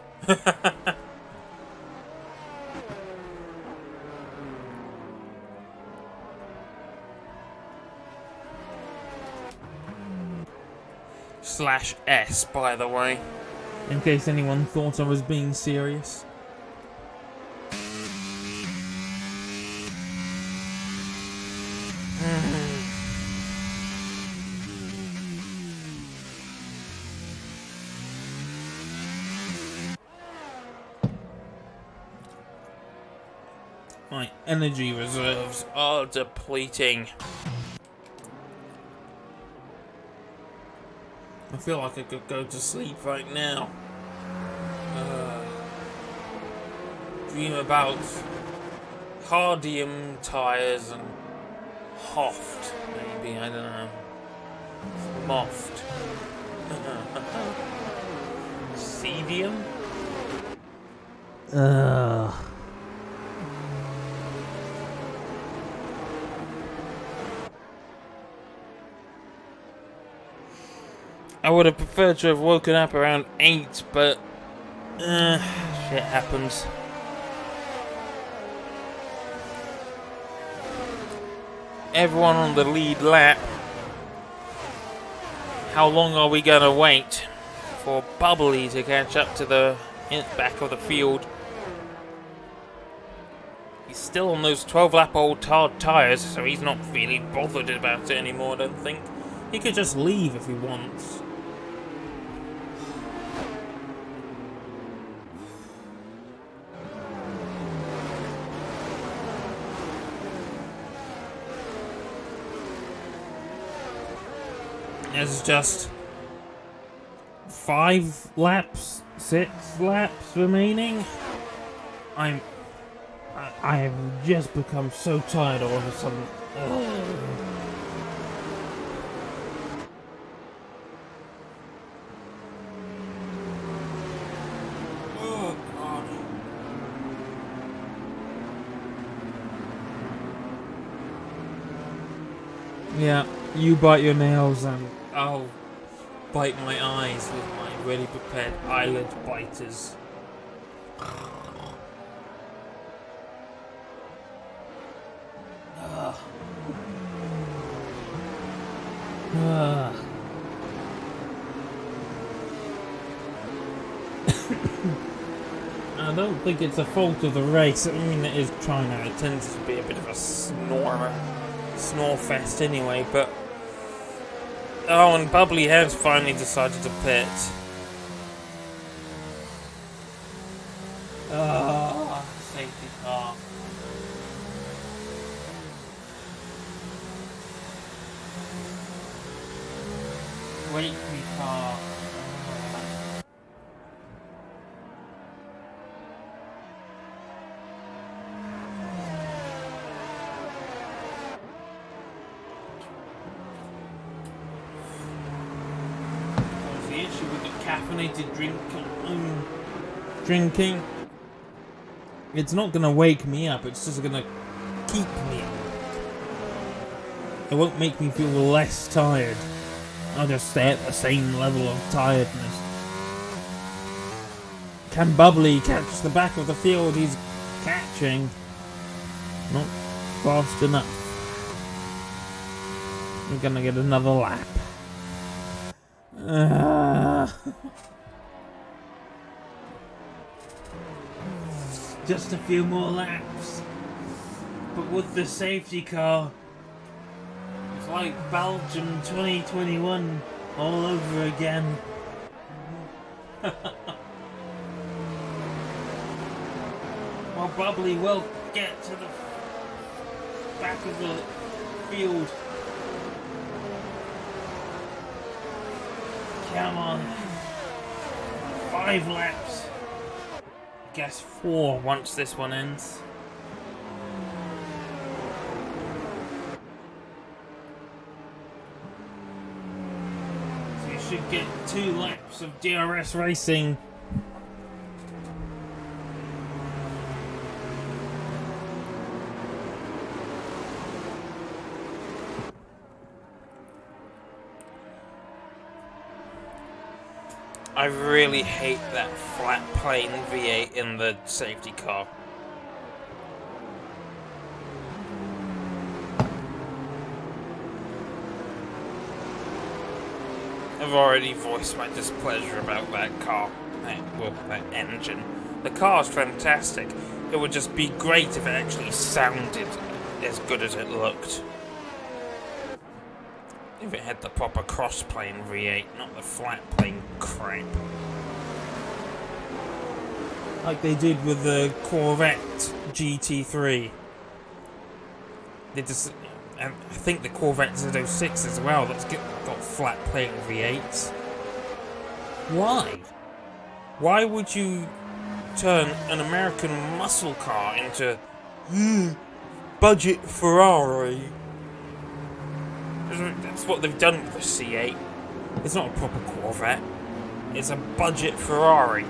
/S, by the way. In case anyone thought I was being serious. My energy reserves are depleting. I feel like I could go to sleep right now. Dream about Hardium tires and Hoft, maybe, I don't know. Moft. Cedium? I would have preferred to have woken up around 8, but shit happens. Everyone on the lead lap. How long are we gonna wait for Bubbly to catch up to the back of the field? He's still on those 12-lap-old hard tyres, so he's not really bothered about it anymore, I don't think. He could just leave if he wants. There's just 5 laps, 6 laps remaining. I have just become so tired all of a sudden. Oh God. Yeah, you bite your nails and I'll bite my eyes with my ready prepared eyelid biters. I don't think it's a fault of the race. I mean, it is China. It tends to be a bit of a snore fest anyway, but... Oh, and Bubbly has finally decided to pit. Safety car. Wait me car. caffeinated drink I'm drinking, it's not going to wake me up, it's just going to keep me up. It won't make me feel less tired. I'll just stay at the same level of tiredness. Can Bubbly catch the back of the field he's catching? Not fast enough. We're gonna get another lap. Just a few more laps. But with the safety car, it's like Belgium 2021 all over again. Well, Bubbly will get to the back of the field. Come on. 5 laps. Guess 4 once this one ends. So you should get 2 laps of DRS racing. I really hate that flat plane V8 in the safety car. I've already voiced my displeasure about that car. That engine. The car's fantastic. It would just be great if it actually sounded as good as it looked. If it had the proper cross-plane V8, not the flat-plane crap. Like they did with the Corvette GT3. They just, I think the Corvette Z06 as well, that's got flat-plane V8s. Why? Why would you turn an American muscle car into budget Ferrari? That's what they've done with the C8. It's not a proper Corvette. It's a budget Ferrari.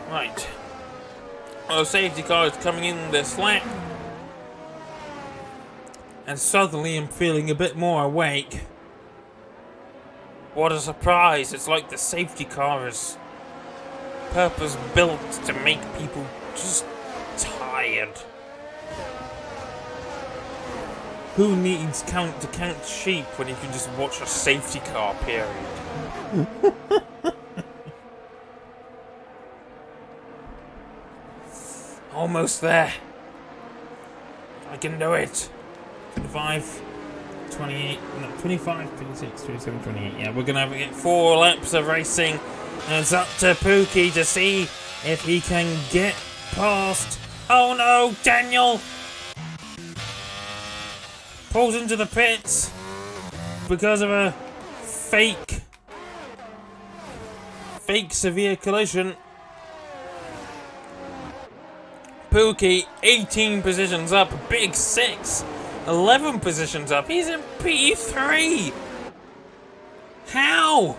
Right. Well, the safety car is coming in this lap. And suddenly I'm feeling a bit more awake. What a surprise! It's like the safety car is purpose-built to make people just tired. Who needs to count sheep when you can just watch a safety car, period? Almost there. I can do it. 25. 28, no, 25, 26, 27, 28. Yeah, we're going to get 4 laps of racing. And it's up to Pookie to see if he can get past. Oh no, Daniel! Pulls into the pits because of a fake severe collision. Pookie, 18 positions up, big 6. 11 positions up. He's in P3. How?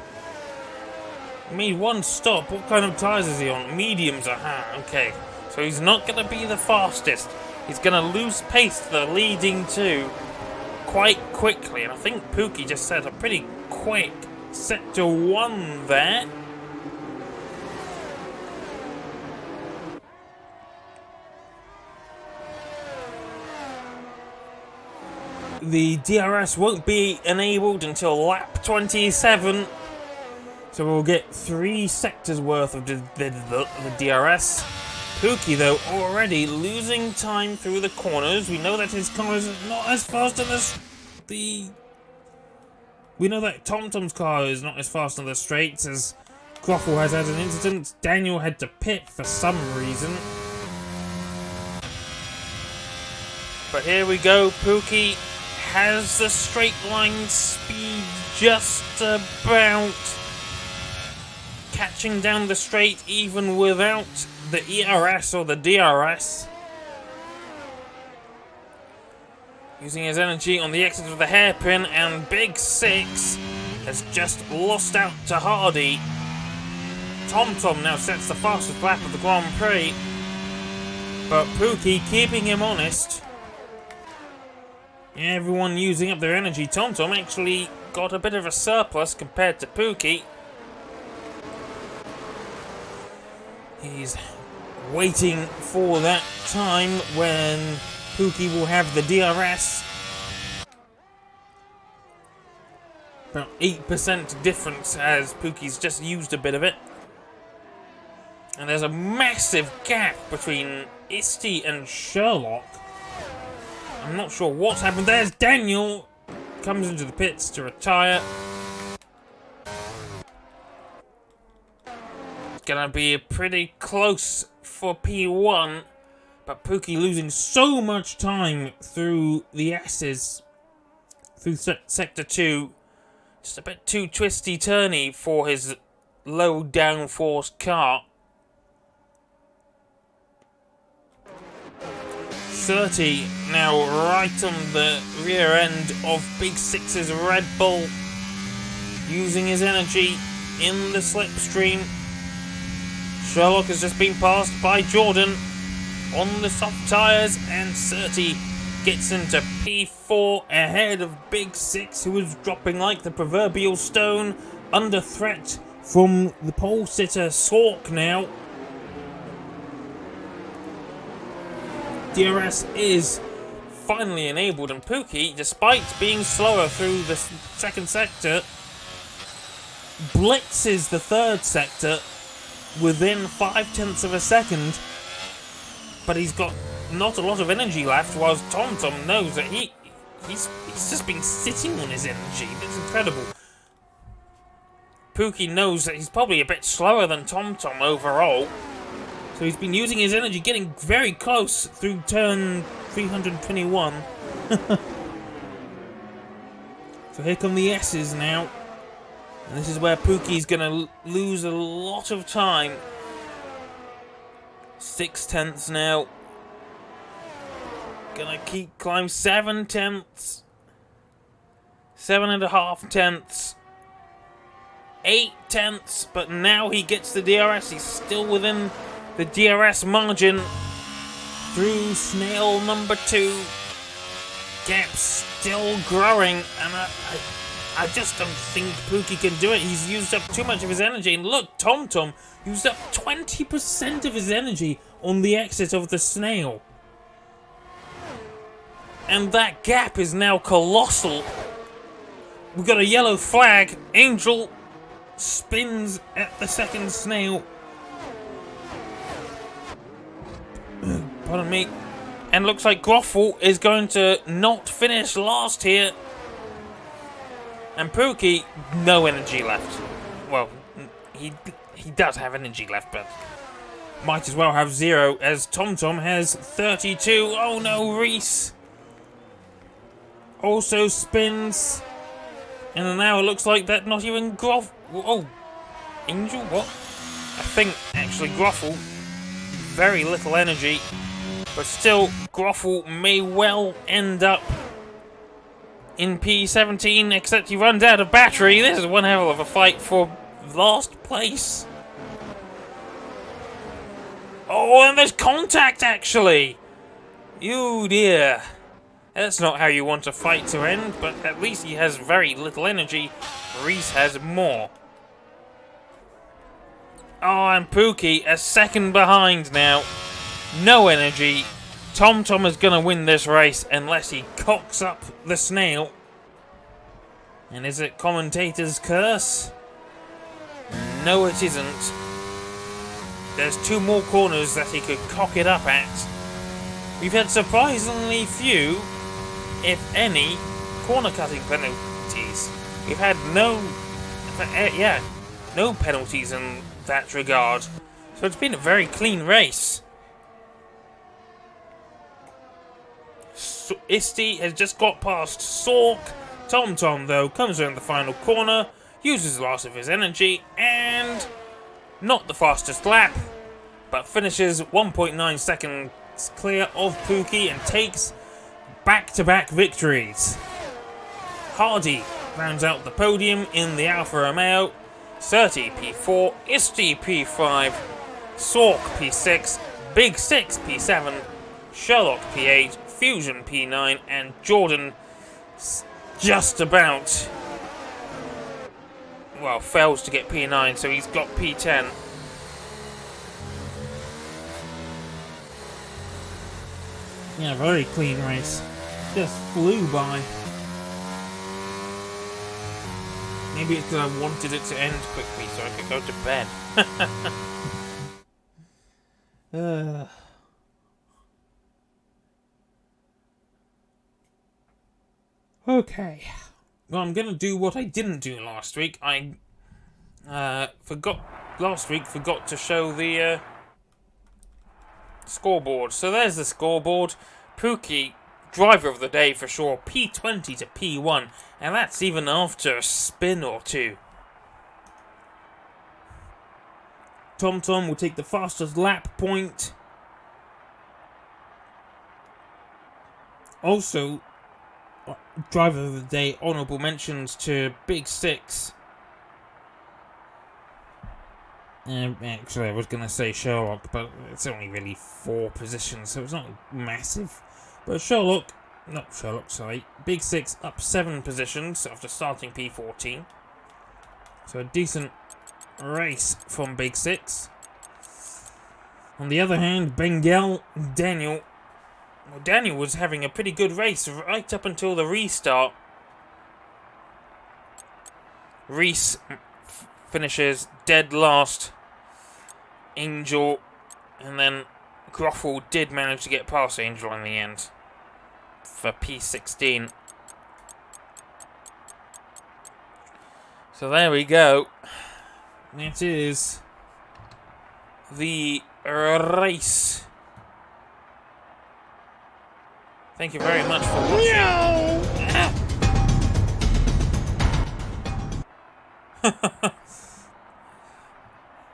Made 1 stop. What kind of tyres is he on? Mediums. Okay. So he's not going to be the fastest. He's going to lose pace to the leading 2 quite quickly. And I think Pookie just set a pretty quick sector 1 there. The DRS won't be enabled until lap 27, so we'll get 3 sectors worth of the DRS. Pookie, though, already losing time through the corners. We know that his car is not as fast on the... We know that TomTom's car is not as fast on the straights as Groffel has had an incident. Daniel had to pit for some reason. But here we go, Pookie has the straight line speed just about catching down the straight even without the ERS or the DRS. Using his energy on the exit of the hairpin, and Big Six has just lost out to Hardy. TomTom now sets the fastest lap of the Grand Prix, but Pookie keeping him honest. Everyone using up their energy. TomTom actually got a bit of a surplus compared to Pookie. He's waiting for that time when Pookie will have the DRS. About 8% difference as Pookie's just used a bit of it. And there's a massive gap between Isti and Sherlock. I'm not sure what's happened. There's Daniel. Comes into the pits to retire. It's gonna be pretty close for P1. But Pookie losing so much time through the S's. Through Sector 2. Just a bit too twisty-turny for his low downforce car. 30 now right on the rear end of Big Six's Red Bull. Using his energy in the slipstream. Sherlock has just been passed by Jordan on the soft tyres, and 30 gets into P4 ahead of Big Six, who is dropping like the proverbial stone, under threat from the pole sitter Sork now. DRS is finally enabled, and Pookie, despite being slower through the second sector, blitzes the third sector within 0.5 of a second. But he's got not a lot of energy left, whilst TomTom knows that he's just been sitting on his energy. That's incredible. Pookie knows that he's probably a bit slower than TomTom overall. So he's been using his energy, getting very close through turn 321. So here come the S's now. And this is where Pookie's going to lose a lot of time. 0.6 now. Gonna keep climbing 7 tenths. 7.5 tenths. 8 tenths. But now he gets the DRS. He's still within the DRS margin. Through snail number 2. Gap's still growing. And I just don't think Pookie can do it. He's used up too much of his energy. And look, TomTom used up 20% of his energy on the exit of the snail. And that gap is now colossal. We've got a yellow flag. Angel spins at the second snail. Pardon me. And looks like Groffle is going to not finish last here. And Pookie, no energy left. Well, he does have energy left, but might as well have 0, as TomTom has 32. Oh no, Reese also spins. And now it looks like that not even Groff... Oh, Angel, what? I think, actually, Groffle, very little energy. But still, Groffle may well end up in P17, except he runs out of battery. This is one hell of a fight for last place. Oh, and there's contact, actually. Oh, dear. That's not how you want a fight to end, but at least he has very little energy. Reese has more. Oh, and Pookie, a second behind now. No energy. TomTom is going to win this race unless he cocks up the snail. And is it commentator's curse? No, it isn't. There's 2 more corners that he could cock it up at. We've had surprisingly few, if any, corner cutting penalties. We've had no penalties in that regard. So it's been a very clean race. Isti has just got past Sork. TomTom, though, comes around the final corner, uses the last of his energy, and Not the fastest lap, but finishes 1.9 seconds clear of Pookie and takes back-to-back victories. Hardy rounds out the podium in the Alfa Romeo. Surtees P4, Isti P5, Sork P6, Big Six P7, Sherlock P8, Fusion P9, and Jordan just about, well, fails to get P9, so he's got P10. Yeah, very clean race. Just flew by. Maybe it's because I wanted it to end quickly so I could go to bed. Okay. Well, I'm going to do what I didn't do last week. I forgot to show the scoreboard. So there's the scoreboard. Pookie, driver of the day for sure, P20 to P1, and that's even after a spin or two. TomTom will take the fastest lap point. Also, driver of the day, honourable mentions to Big Six. Actually, I was going to say Sherlock, but it's only really 4 positions, so it's not massive. But Big Six up 7 positions after starting P14. So a decent race from Big Six. On the other hand, Daniel was having a pretty good race right up until the restart. Reese finishes dead last. Angel, and then Groffel did manage to get past Angel in the end for P16. So there we go. That is the race. Thank you very much for watching.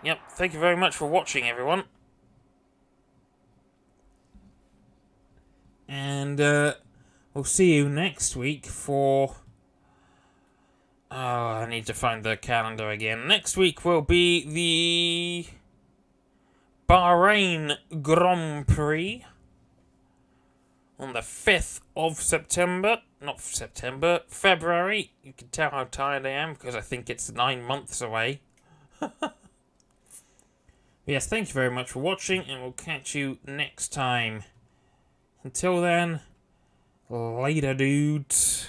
Yep, thank you very much for watching, everyone. And we'll see you next week for... Oh, I need to find the calendar again. Next week will be the Bahrain Grand Prix on the 5th of September. Not September, February. You can tell how tired I am because I think it's 9 months away. Yes, thank you very much for watching, and we'll catch you next time. Until then, later, dudes.